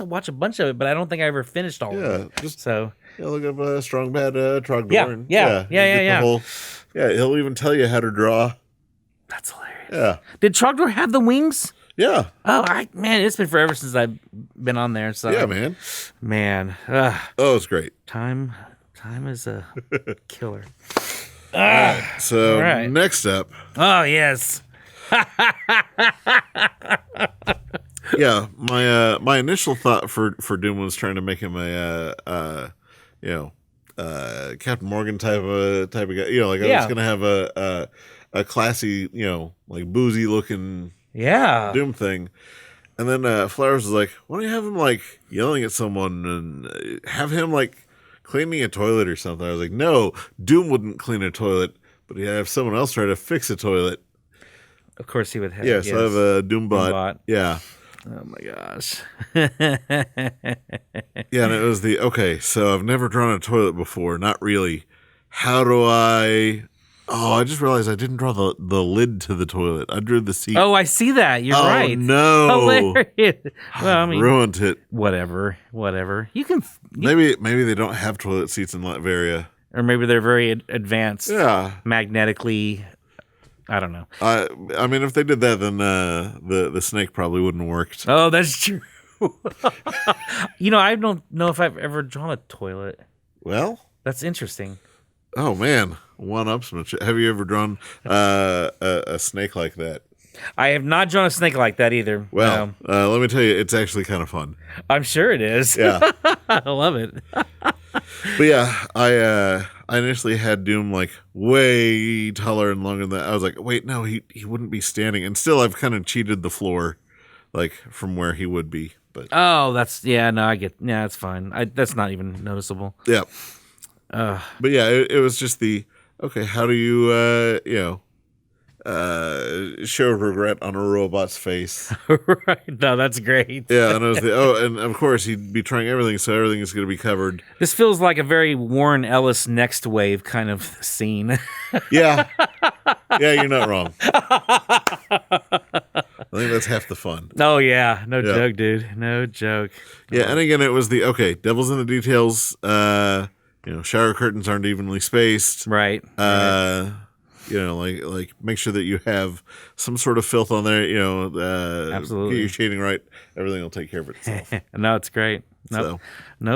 watch a bunch of it, but I don't think I ever finished all of it. So look up Strong Bad Trogdor. Yeah. Yeah, he'll even tell you how to draw. That's hilarious. Yeah. Did Trogdor have the wings? Yeah. Oh, man, it's been forever since I've been on there. So Yeah, man. Oh, it's great. Time is a killer. So all right. Next up. Oh yes. Yeah, my initial thought for Doom was trying to make him a Captain Morgan type of guy. I was gonna have a classy, like boozy looking Doom thing. And then Flowers was like, why don't you have him like yelling at someone and have him like cleaning a toilet or something? I was like, no, Doom wouldn't clean a toilet, but he'd have someone else try to fix a toilet. Of course he would have. Yeah, so I have a Doombot. Yeah. Oh my gosh. Yeah, and it was so I've never drawn a toilet before. Not really. How do I... Oh, I just realized I didn't draw the lid to the toilet. I drew the seat. Oh, I see that. You're right. Oh, no. Hilarious. Well, I mean, ruined it. Whatever. You can... Maybe they don't have toilet seats in Latveria. Or maybe they're very advanced. Yeah. Magnetically... I don't know. I mean, if they did that, then the snake probably wouldn't have worked. Oh, that's true. I don't know if I've ever drawn a toilet. Well, that's interesting. Oh man, one-upsmanship. Have you ever drawn a snake like that? I have not drawn a snake like that either. Well, let me tell you, it's actually kind of fun. I'm sure it is. Yeah, I love it. But yeah, I initially had Doom like way taller and longer than that. I was like, wait, no, he wouldn't be standing. And still, I've kind of cheated the floor, like from where he would be. but that's no, I get it's fine. That's not even noticeable. yeah. But yeah, it was just okay. How do you show regret on a robot's face? Right? No, that's great. Yeah, and it was and of course he'd be trying everything, so everything is going to be covered. This feels like a very Warren Ellis Next Wave kind of scene. Yeah, you're not wrong. I think that's half the fun. Oh yeah, no joke, dude. No joke. Yeah, and again, it was devil's in the details. Shower curtains aren't evenly spaced. Right. Like make sure that you have some sort of filth on there. Absolutely. Get your shading right. Everything will take care of itself. No, it's great. Nope.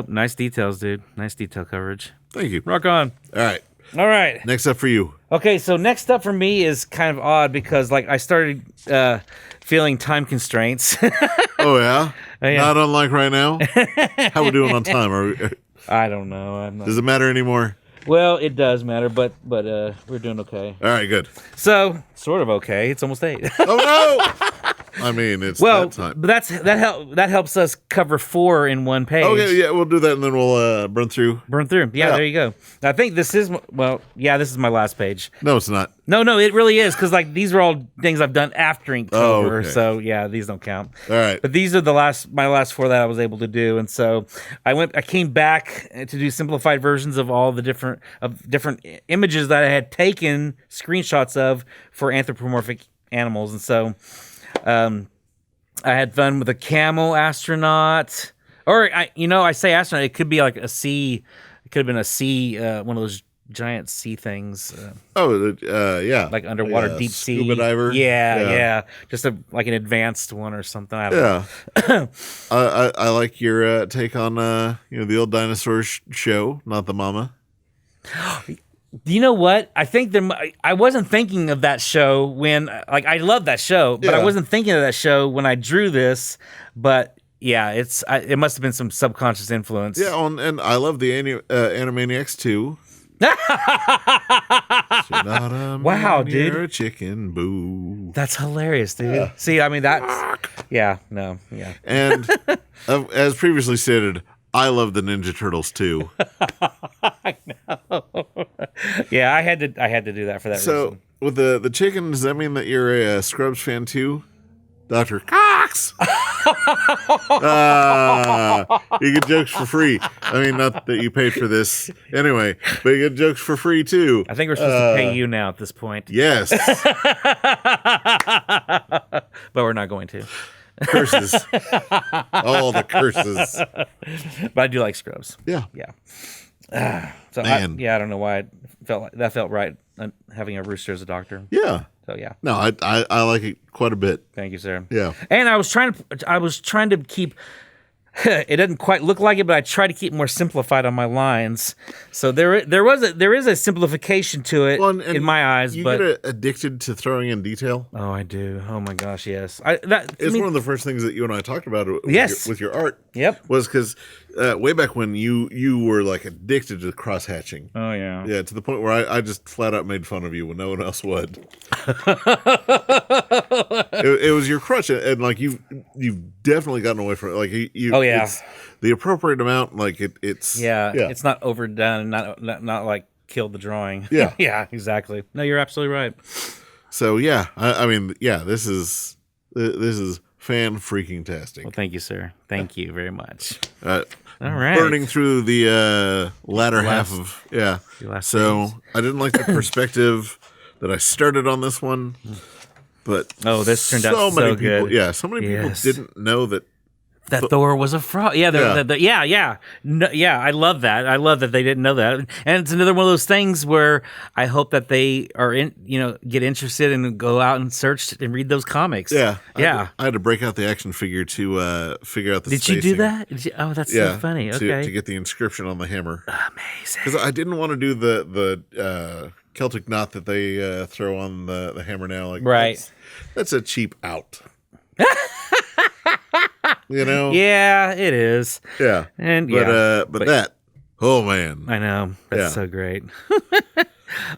Nice details, dude. Nice detail coverage. Thank you. Rock on. All right. Next up for you. Okay, so next up for me is kind of odd because I started feeling time constraints. Oh yeah? Not unlike right now. How we doing on time? I don't know. I'm not... Does it matter anymore? Well, it does matter, but we're doing okay. All right, good. So sort of okay. It's almost 8. Oh no! I mean, it's that time. But that helps us cover 4 in one page. Okay, yeah, we'll do that, and then we'll burn through. Yeah, there you go. I think this is this is my last page. No, it's not. No, it really is because these are all things I've done after Inktober. Oh, okay. So yeah, these don't count. All right, but these are my last 4 that I was able to do, and so I came back to do simplified versions of all the different images that I had taken screenshots of for anthropomorphic animals, and so I had fun with a camel astronaut, or I say astronaut. It could be like a sea. It could have been a sea, one of those giant sea things. Yeah, like underwater deep sea scuba diver. Yeah. Just like an advanced one or something. I don't know. I like your take on the old dinosaur show, not the mama. You know what? I think I wasn't thinking of that show when, I love that show, but I wasn't thinking of that show when I drew this. But yeah, it must have been some subconscious influence. Yeah, and I love the Animaniacs too. Wow, dude! You're a chicken, boo. That's hilarious, dude. Yeah. See, I mean that's And as previously stated, I love the Ninja Turtles too. I know. Yeah, I had to do that for that reason. So with the chicken, does that mean that you're a Scrubs fan too, Dr. Cox? You get jokes for free. I mean, not that you paid for this anyway, but you get jokes for free too. I think we're supposed to pay you now at this point. Yes. But we're not going to. Curses. All the curses. But I do like Scrubs. Yeah. So I don't know why that felt right, having a rooster as a doctor. Yeah. So yeah. No, I like it quite a bit. Thank you, sir. Yeah. And I was trying to keep. It doesn't quite look like it, but I try to keep more simplified on my lines. So there is a simplification to it in my eyes. You but get addicted to throwing in detail. Oh, I do. Oh my gosh, yes. It's one of the first things that you and I talked about. With your art. Yep. Was because way back when you were like addicted to cross hatching. Oh yeah. Yeah, to the point where I just flat out made fun of you when no one else would. It was your crutch, and like you've definitely gotten away from it. Like you. Oh yeah. It's the appropriate amount. Like it's. Yeah. It's not overdone. Not like killed the drawing. Yeah. Yeah. Exactly. No, you're absolutely right. So yeah, I mean, yeah, this is fan freaking tastic. Well, thank you, sir. Thank you very much. All right. Burning through the latter half of So days. I didn't like the perspective that I started on this one, but this turned out so many good. people, yeah, so many people didn't know that Thor was a fraud. Yeah, No, I love that. I love that they didn't know that. And it's another one of those things where I hope that they are get interested and go out and search and read those comics. Yeah. Yeah. I had to break out the action figure to figure out the Did spacing. you do that? Oh, that's so funny. Okay. To get the inscription on the hammer. Amazing. Because I didn't want to do the Celtic knot that they throw on the hammer now. Like, right. That's a cheap out. You know? Yeah, it is. Yeah. And but that, oh man. I know. That's so great.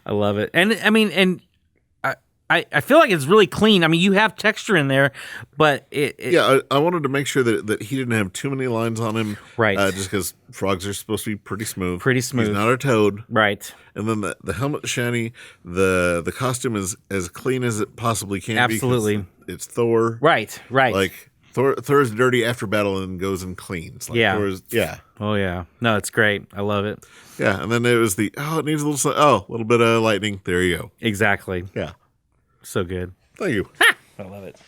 I love it. And I mean, and I I feel like it's really clean. I mean, you have texture in there, but I wanted to make sure that he didn't have too many lines on him. Right. Just because frogs are supposed to be pretty smooth. Pretty smooth. He's not a toad. Right. And then the helmet shiny. The costume is as clean as it possibly can be. Absolutely. It's Thor. Right. Like Thor's dirty after battle and goes and cleans. Like Yeah. Oh yeah. No, it's great. I love it. Yeah, and then it was it needs a little bit of lightning. There you go. Exactly. Yeah. So good. Thank you. I love it.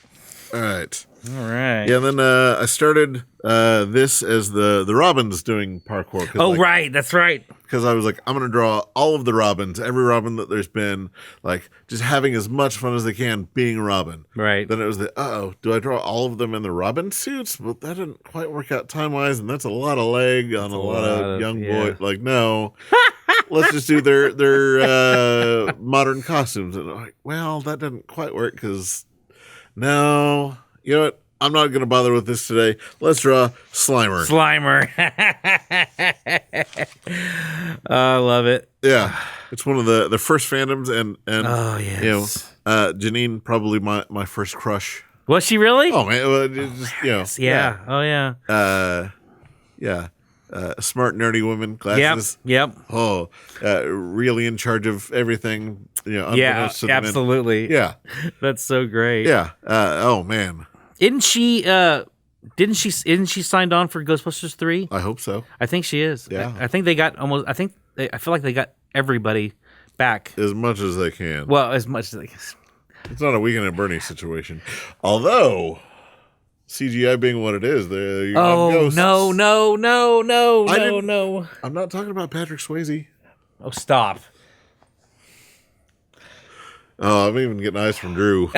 All right. All right. Yeah, and then I started this as the Robins doing parkour. Oh, right. That's right. Because I was like, I'm going to draw all of the Robins, every Robin that there's been, like, just having as much fun as they can being a Robin. Right. Then it was do I draw all of them in the Robin suits? Well, that didn't quite work out time-wise, and that's a lot of leg on a lot of young boy. Like, no. Let's just do their modern costumes. And I'm like, well, that didn't quite work because, no. You know what? I'm not going to bother with this today. Let's draw Slimer. I love it. Yeah. It's one of the first fandoms, and oh, yes. Janine, probably my first crush. Was she really? Oh, man. Just, yeah. Oh, yeah. Yeah. Smart, nerdy woman, glasses. Yep. Oh, really in charge of everything. Yeah, absolutely. Yeah. That's so great. Yeah. Oh, man. Isn't she signed on for Ghostbusters 3? I hope so. I think she is. Yeah. I think they got I feel like they got everybody back. As much as they can. Well, as much as they can. It's not a Weekend at Bernie's situation. Although, CGI being what it is, you no. I'm not talking about Patrick Swayze. Oh, stop. Oh, I'm even getting eyes from Drew.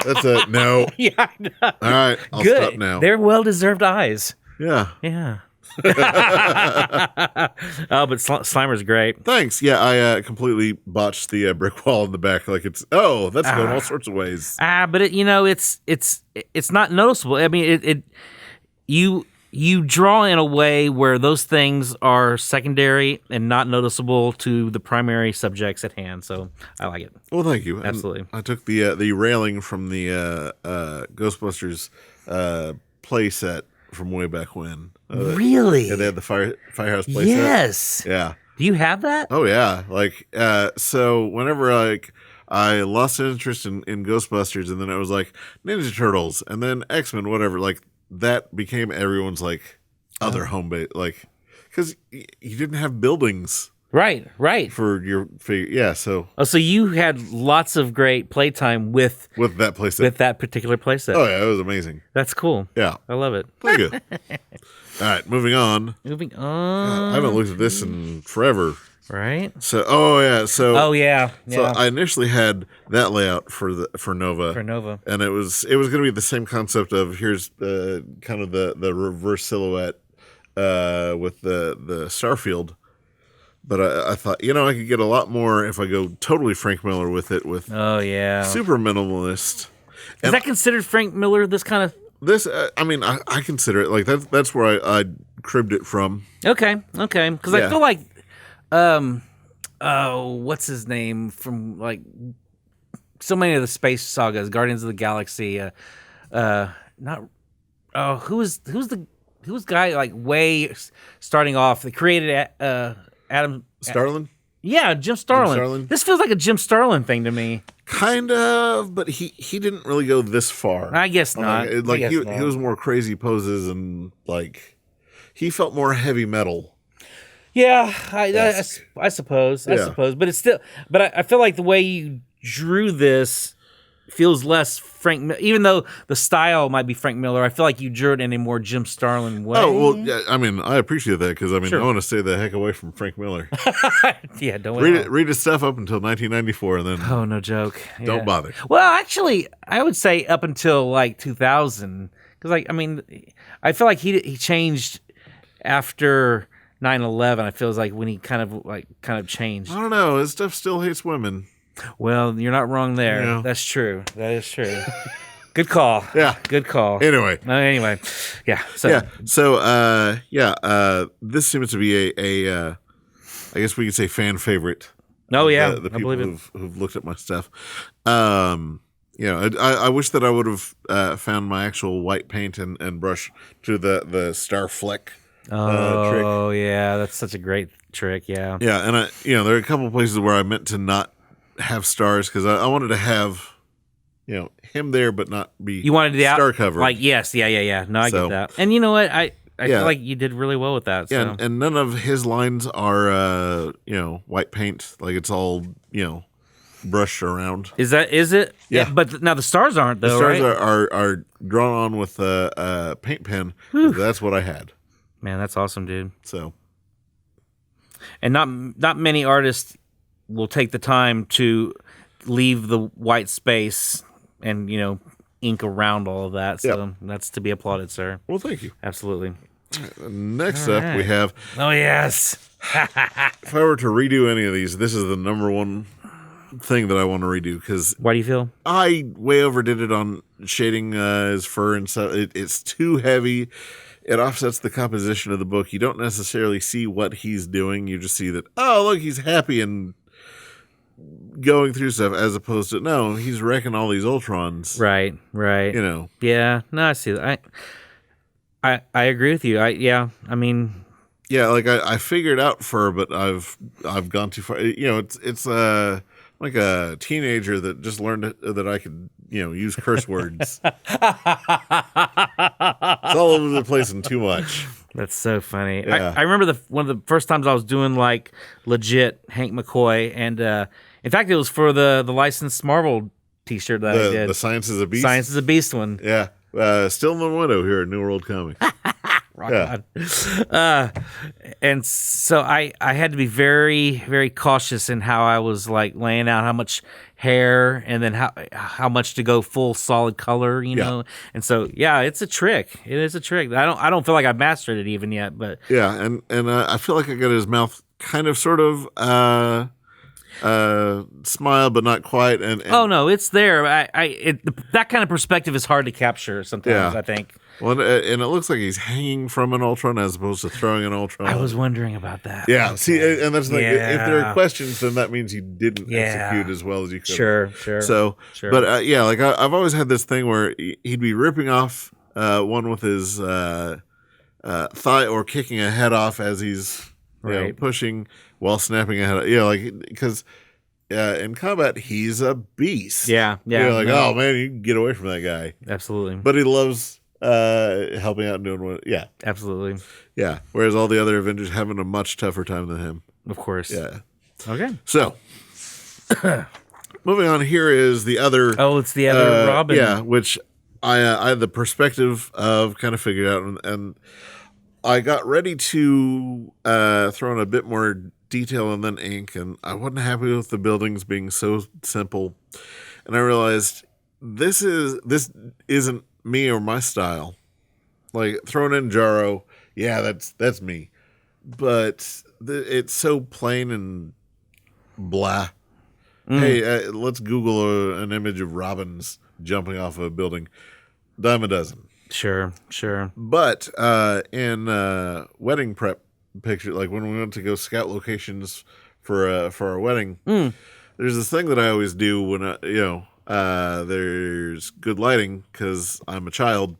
That's a no. Yeah. All right, I'll Good. stop now. They're well-deserved eyes. Yeah. Yeah. Oh, but Slimer's great. Thanks. Yeah, I completely botched the brick wall in the back. Like that's going all sorts of ways. But it's not noticeable. I mean, you draw in a way where those things are secondary and not noticeable to the primary subjects at hand. So I like it. Well, thank you. Absolutely. And I took the railing from the Ghostbusters play set from way back when. Really? Yeah, they had the firehouse play set. Yes. Yeah. Do you have that? Oh yeah. Like so whenever I lost interest in Ghostbusters, and then it was like Ninja Turtles, and then X-Men, whatever. Like that became everyone's like other home base, like because you didn't have buildings. Right. For your figure, yeah. So you had lots of great playtime with that playset, with that particular playset. Oh yeah, it was amazing. That's cool. Yeah, I love it. Thank you. All right, moving on. God, I haven't looked at this in forever. Right. So yeah. So I initially had that layout for Nova. For Nova, and it was going to be the same concept of here's kind of the reverse silhouette with the Starfield. But I thought, I could get a lot more if I go totally Frank Miller with it. Oh yeah, super minimalist. Is that considered Frank Miller? This kind of this? I mean, I consider it like that's where I cribbed it from. Okay, because I feel like, what's his name from like so many of the space sagas, Guardians of the Galaxy. Who's guy like way starting off? They created Adam Starlin? Yeah, Jim Starlin. This feels like a Jim Starlin thing to me. Kind of, but he didn't really go this far. I guess not. He was more crazy poses and like he felt more heavy metal. Yeah, I suppose. Yeah. I suppose, but it's still. But I feel like the way you drew this feels less Frank, even though the style might be Frank Miller. I feel like you drew it in a more Jim Starlin way. Oh well, yeah, I mean, I appreciate that because Sure. I want to stay the heck away from Frank Miller. Yeah, don't read his stuff up until 1994, and then oh no joke, don't bother. Well, actually, I would say up until like 2000, because I feel like he changed after 9/11. I feel like when he kind of changed. I don't know. His stuff still hates women. Well, you're not wrong there. Yeah. That's true. That is true. Good call. Yeah. Good call. Anyway. Yeah. So. Yeah. So, this seems to be a I guess we could say fan favorite. Oh, yeah. the I people believe it. who've looked at my stuff. I wish that I would have found my actual white paint and brush to the star fleck trick. Oh, yeah. That's such a great trick. Yeah. Yeah, and there are a couple of places where I meant to not have stars because I wanted to have, him there but not be You wanted the star covered. Like, yes. Yeah. No, I get that. And you know what? I feel like you did really well with that. Yeah, So. and none of his lines are, white paint. Like it's all, brushed around. Is it? Yeah. But now the stars aren't, though, The stars right? are drawn on with a paint pen. That's what I had. Man, that's awesome, dude. So, And not many artists will take the time to leave the white space and ink around all of that. So that's to be applauded, sir. well, thank you. Absolutely. Next All up, right. we have. Oh yes. If I were to redo any of these, this is the number one thing that I want to redo because Why do you feel? I way overdid it on shading his fur and stuff. It's too heavy. It offsets the composition of the book. You don't necessarily see what he's doing. You just see that, oh, look, he's happy and going through stuff, as opposed to, no, he's wrecking all these Ultrons. Right. Yeah. No, I see that. I agree with you. I mean, Yeah, like I figured out fur, but I've gone too far. It's like a teenager that just learned that I could use curse words. It's all over the place and too much. that's so funny. Yeah. I remember one of the first times I was doing like legit Hank McCoy, and in fact, it was for the licensed Marvel T-shirt that I did. The Science is a Beast. Science is a Beast one. Yeah. Still in the window here at New World Comics. Rock on. And so I had to be very, very cautious in how I was like laying out how much hair and then how much to go full solid color, know. And so it's a trick. It is a trick. I don't feel like I've mastered it even yet, but Yeah, and I feel like I got his mouth kind of sort of smile, but not quite. And oh no, it's there. That kind of perspective is hard to capture sometimes. Yeah. I think. Well, and it looks like he's hanging from an Ultron as opposed to throwing an Ultron. I was wondering about that. Yeah, see, and that's like, if there Yeah. are questions, then that means you didn't execute as well as you could. Sure. So, Sure. but like I've always had this thing where he'd be ripping off one with his thigh or kicking a head off as he's Right. pushing while snapping a head. Because in combat he's a beast. Yeah. You're like, no, oh man, you can get away from that guy. absolutely. But he loves helping out and doing what. Yeah. Absolutely. Yeah. Whereas all the other Avengers having a much tougher time than him. Of course. Yeah. Okay. So, moving on, here is the other. Oh, it's the other Robin. Yeah, which I had the perspective of kind of figured out, and I got ready to throw in a bit more detail and then ink, and I wasn't happy with the buildings being so simple, and I realized this isn't me or my style. Like throwing in Jarro, yeah, that's me, but it's so plain and blah. Hey, let's Google an image of Robins jumping off a building. Dime a dozen. Sure. But in wedding prep picture, like when we went to go scout locations for our wedding, there's this thing that I always do when there's good lighting because I'm a child.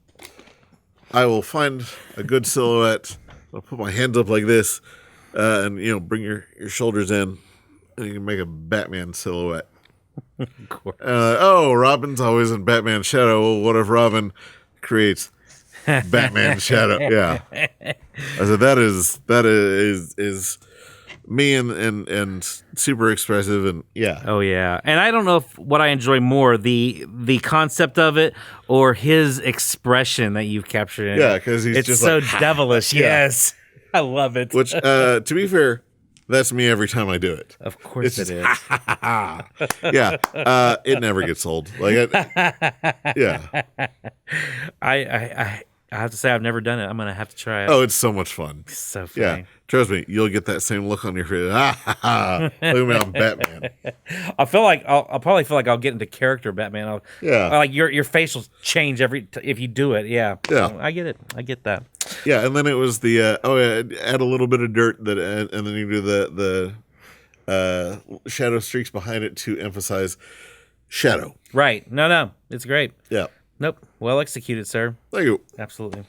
I will find a good silhouette. I'll put my hands up like this, and bring your shoulders in, and you can make a Batman silhouette. Of course. Robin's always in Batman's shadow. Well, what if Robin creates Batman's shadow? Yeah. I said that is me and super expressive and yeah. Oh yeah, and I don't know what I enjoy more, the concept of it or his expression that you've captured in it. Yeah, because he's It's just so like, devilish. Yeah. Yes, I love it. which to be fair, that's me every time I do it. Of course It's it is. Yeah, it never gets old. Like, yeah. I have to say I've never done it. I'm gonna have to try it. Oh, it's so much fun. It's so funny. Yeah, trust me, you'll get that same look on your face. Look at me, I'm Batman. I feel like I'll probably feel like I'll get into character Batman. Yeah. Like your face will change if you do it. Yeah. Yeah. So I get it. I get that. Yeah, and then it was the add a little bit of dirt and then you do the shadow streaks behind it to emphasize shadow. Right. No. It's great. Yeah. Nope. Well executed, sir. Thank you. Absolutely.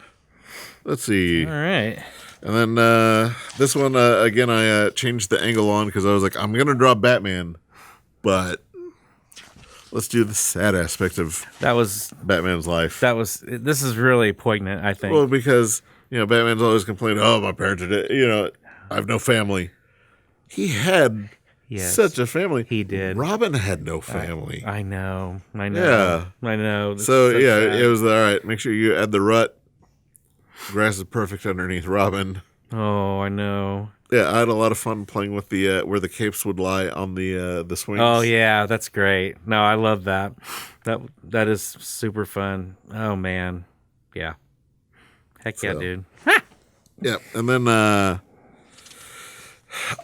Let's see. All right. And then this one, again, I changed the angle on because I was like, I'm going to draw Batman, but let's do the sad aspect of Batman's life. This is really poignant, I think. Well, because, Batman's always complaining, oh, my parents are dead. I have no family. He had such a family. He did. Robin had no family. I know. Yeah. I know. So it was all right. Make sure you add the rut. Grass is perfect underneath Robin. Oh, I know. Yeah, I had a lot of fun playing with the where the capes would lie on the swings. Oh yeah, that's great. No, I love that. That is super fun. Oh man, yeah. Heck yeah, dude. Yeah, and then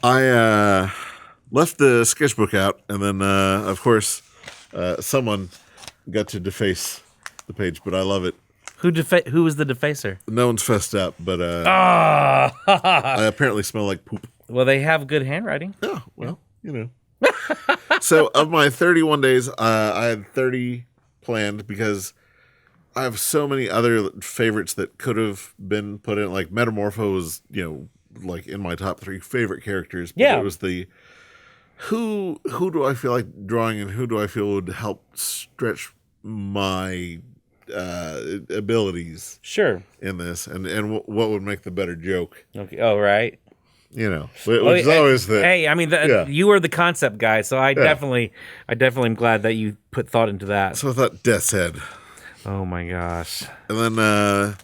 I left the sketchbook out, and then of course someone got to deface the page, but I love it. Who was the defacer? No one's fessed up, but I apparently smell like poop. Well, they have good handwriting. Oh, well, So of my 31 days, I had 30 planned because I have so many other favorites that could have been put in. Like Metamorpho was, like in my top 3 favorite characters. But it was the who do I feel like drawing and who do I feel would help stretch my abilities in this and what would make the better joke. Okay. Oh, right. Which is always the... Hey, I mean, you were the concept guy, so I definitely am glad that you put thought into that. So I thought Death's Head. Oh my gosh. And then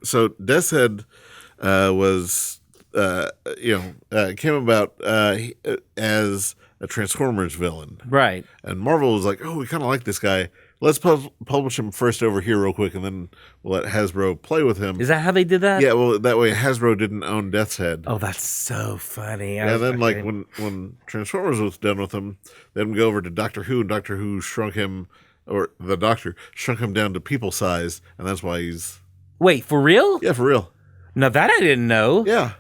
so Death's Head was came about as a Transformers villain. Right. And Marvel was like, oh, we kind of like this guy. Let's publish him first over here real quick, and then we'll let Hasbro play with him. Is that how they did that? Yeah, well, that way Hasbro didn't own Death's Head. Oh, that's so funny. And then, like, when Transformers was done with him, they would go over to Doctor Who, and Doctor Who shrunk him, or the Doctor shrunk him down to people size, and that's why he's... Wait, for real? Yeah, for real. Now that I didn't know. Yeah.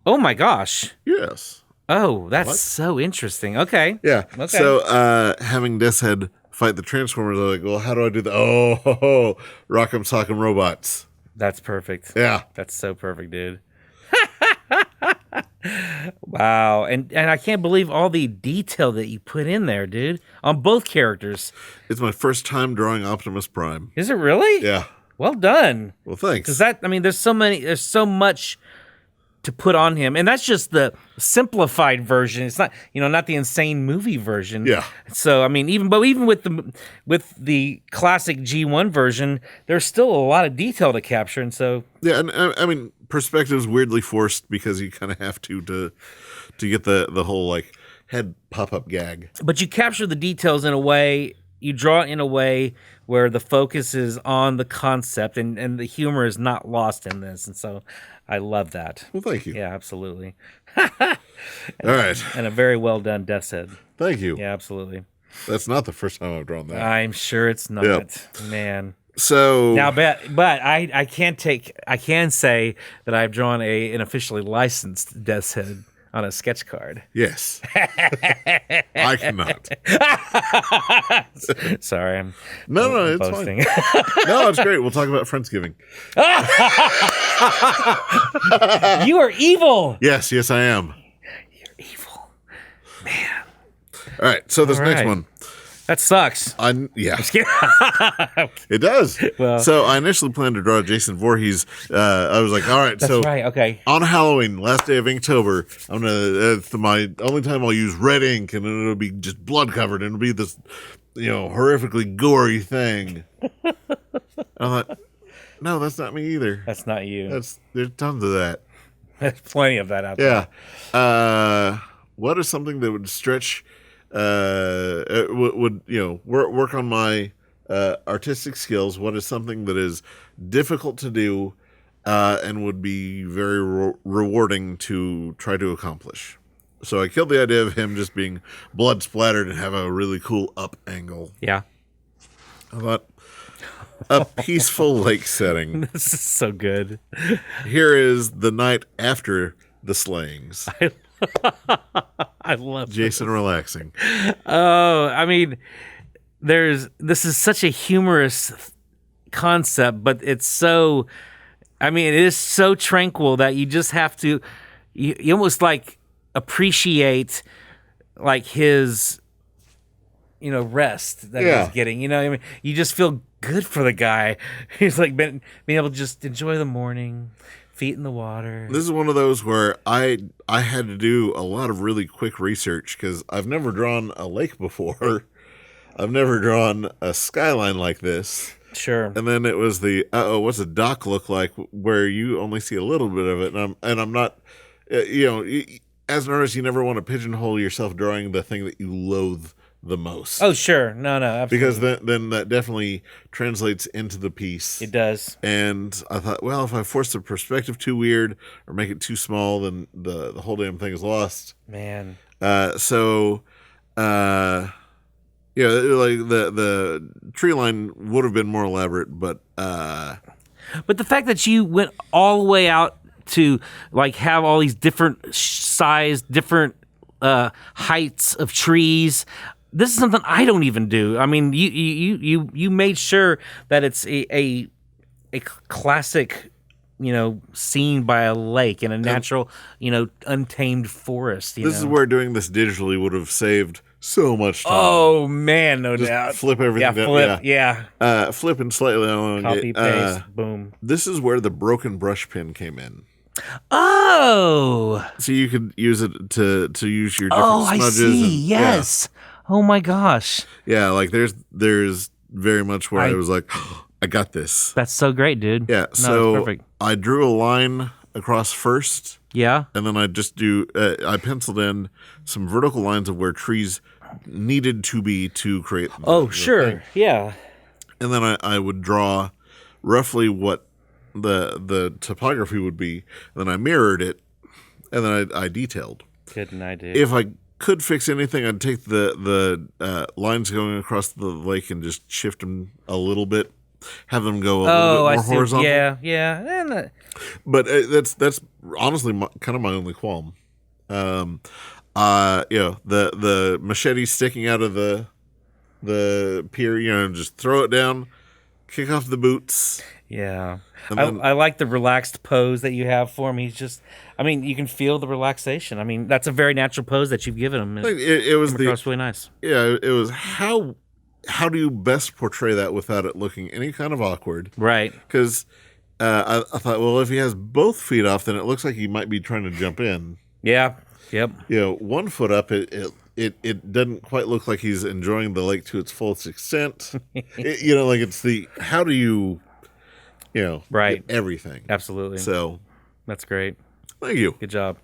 Oh my gosh. Yes. Oh, that's so interesting. Okay. Yeah. Okay. So having Death's Head fight the Transformers, I was like, well, how do I do that? Oh, Rock'em Sock'em Robots. That's perfect. Yeah. That's so perfect, dude. Wow. And I can't believe all the detail that you put in there, dude, on both characters. It's my first time drawing Optimus Prime. Is it really? Yeah. Well done. Well, thanks. Because there's so much to put on him, and that's just the simplified version. It's not, not the insane movie version. Yeah. So I mean, even with the classic G1 version, there's still a lot of detail to capture, and so yeah, and I mean, perspective's weirdly forced because you kind of have to get the whole like head pop up gag. But you capture the details in a way. You draw it in a way where the focus is on the concept and the humor is not lost in this. And so I love that. Well, thank you. Yeah, absolutely. All right. And a very well done Death's Head. Thank you. Yeah, absolutely. That's not the first time I've drawn that. I'm sure it's not. Yep. Man. So now, but I can say that I've drawn an officially licensed Death's Head on a sketch card. Yes. I cannot. Sorry, I'm it's boasting. fine. No, it's great. We'll talk about Friendsgiving. You are evil. Yes, I am. You're evil. Man. All right, so this next one. That sucks. Yeah. It does. Well, so I initially planned to draw Jason Voorhees. I was like, all right, that's right. Okay. On Halloween, last day of Inktober, I'm gonna. It's my only time I'll use red ink, and it'll be just blood covered, and it'll be this, horrifically gory thing. I thought, no, that's not me either. That's not you. There's tons of that. There's plenty of that out there. Yeah. What is something that would stretch? Would work on my artistic skills? What is something that is difficult to do and would be very rewarding to try to accomplish? So I killed the idea of him just being blood splattered and have a really cool up angle. Yeah. I thought a peaceful lake setting. This is so good. Here is the night after the slayings. I love Jason relaxing. Oh, I mean, this is such a humorous concept, but it's so, I mean, it is so tranquil that you just have to, you almost like appreciate like his, rest that Yeah. he's getting. I mean, you just feel good for the guy. He's like being able to just enjoy the morning, feet in the water. This is one of those where I had to do a lot of really quick research because I've never drawn a lake before. I've never drawn a skyline like this. Sure. And then it was the what's a dock look like, where you only see a little bit of it, and I'm not, as an artist, you never want to pigeonhole yourself drawing the thing that you loathe the most. Oh, sure. No, absolutely. Because then that definitely translates into the piece. It does. And I thought, well, if I force the perspective too weird or make it too small, then the whole damn thing is lost. Man. Like the tree line would have been more elaborate, but the fact that you went all the way out to like have all these different size, different heights of trees. This is something I don't even do. I mean, you made sure that it's a classic, scene by a lake in a natural, untamed forest. This is where doing this digitally would have saved so much time. Oh man, no Just doubt. flip everything down. Flip. Yeah. Flip and slightly along. Copy paste. Boom. This is where the broken brush pen came in. Oh. So you could use it to use your different I smudges. see. Yes. Oh my gosh. Yeah, like there's very much where I was like, oh, I got this. That's so great, dude. Yeah. No, So that's perfect. I drew a line across first. Yeah. And then I just I penciled in some vertical lines of where trees needed to be to create. Oh, the sure. thing. Yeah. And then I would draw roughly what the topography would be. And then I mirrored it, and then I detailed. Good idea. If I could fix anything, I'd take the lines going across the lake and just shift them a little bit, have them go a little bit more horizontal. Yeah. And But that's honestly kind of my only qualm. The machete sticking out of the pier, just throw it down, kick off the boots. yeah. And then- I like the relaxed pose that you have for him. He's just, I mean, you can feel the relaxation. I mean, that's a very natural pose that you've given him. It was Came across really nice. Yeah, it was how do you best portray that without it looking any kind of awkward? Right. Because I thought, well, if he has both feet off, then it looks like he might be trying to jump in. Yeah. Yep. 1 foot up, it doesn't quite look like he's enjoying the lake to its fullest extent. It's the how do you, Right. get everything. Absolutely. So That's great. thank you. Good job.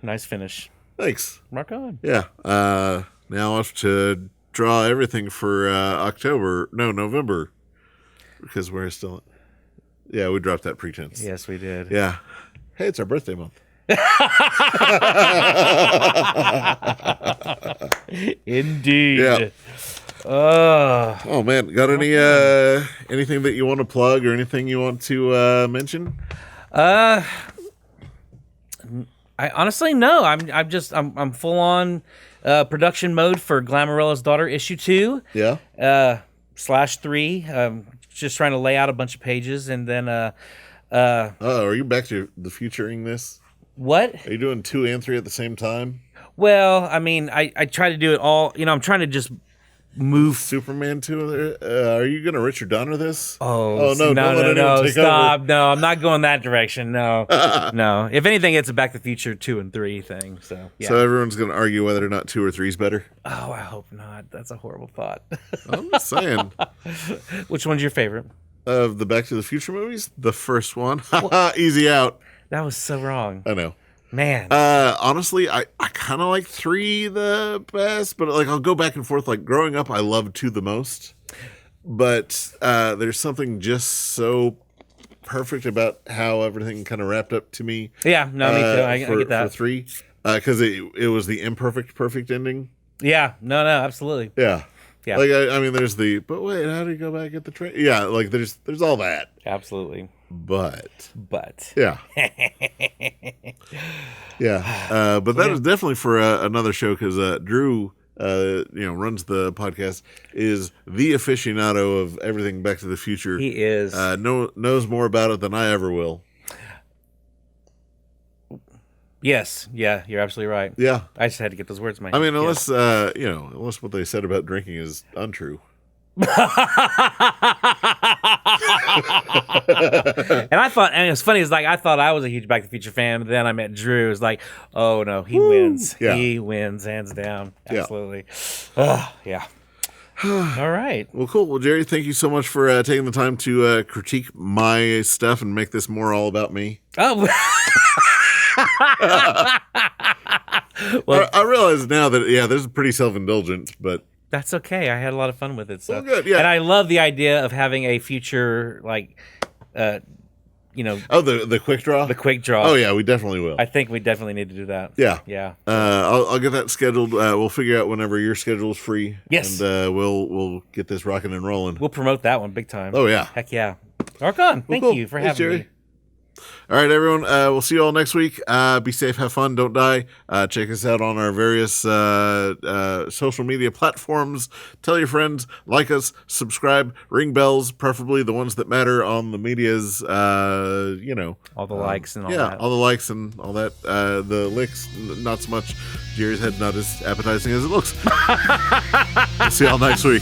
Nice finish. Thanks. Rock on. Yeah. Now I have to draw everything for November, because we're still. Yeah, we dropped that pretense. Yes, we did. Yeah. Hey, it's our birthday month. Indeed. Yeah. Oh man, got any anything that you want to plug or anything you want to mention? I honestly no. I'm full on production mode for Glamorella's Daughter issue 2. Yeah. /3. Just trying to lay out a bunch of pages and then Are you back to the futuring this? what? Are you doing 2 and 3 at the same time? Well, I mean, I try to do it all. I'm trying to just move. Superman 2? Are you gonna Richard Donner this? Oh no! Don't let anyone take stop! over. No, I'm not going that direction. No, no. If anything, it's a Back to the Future 2 and 3 thing. So yeah. So everyone's gonna argue whether or not 2 or 3 is better. Oh, I hope not. That's a horrible thought. I'm just saying. Which one's your favorite? Of the Back to the Future movies, the first one. Easy out. That was so wrong. I know. Man. Honestly, I kind of like 3 the best, but like I'll go back and forth. Like growing up, I loved 2 the most, but there's something just so perfect about how everything kind of wrapped up to me. Yeah, no, me too. I get that. For 3, because it was the imperfect perfect ending. Yeah, no, absolutely. Yeah. Yeah. Like I mean, there's the but wait, how do you go back at the train? Yeah, like there's all that. Absolutely. But But yeah, yeah. But that is definitely for another show because Drew, runs the podcast, is the aficionado of everything Back to the Future. he is. Knows more about it than I ever will. Yes, yeah, you're absolutely right. Yeah, I just had to get those words in my head. I mean, Yes. unless what they said about drinking is untrue. And I thought, and it's funny, it's like I thought I was a huge Back to the Future fan, but then I met Drew. It's like, oh no, he wins. Yeah. He wins hands down. Yeah. Absolutely. Yeah. All right. Well, cool. Well, Jerry, thank you so much for taking the time to critique my stuff and make this more all about me. Oh. Well, I realize now that this is pretty self-indulgent, but that's okay. I had a lot of fun with it. So well, good. Yeah, and I love the idea of having a future the quick draw. the quick draw. Oh yeah, we definitely will. I think we definitely need to do that. Yeah. Yeah. I'll get that scheduled. We'll figure out whenever your schedule is free. Yes. And we'll get this rocking and rolling. We'll promote that one big time. Oh yeah. Heck yeah. Rock on. Thank cool. you for Thanks, having Jerry. me. All right, everyone. We'll see you all next week. Be safe, have fun, don't die. Check us out on our various social media platforms. Tell your friends, like us, subscribe, ring bells, preferably the ones that matter on the media's, All the likes and all that. all the likes and all that. The licks, not so much. Jerry's head not as appetizing as it looks. We'll see y'all next week.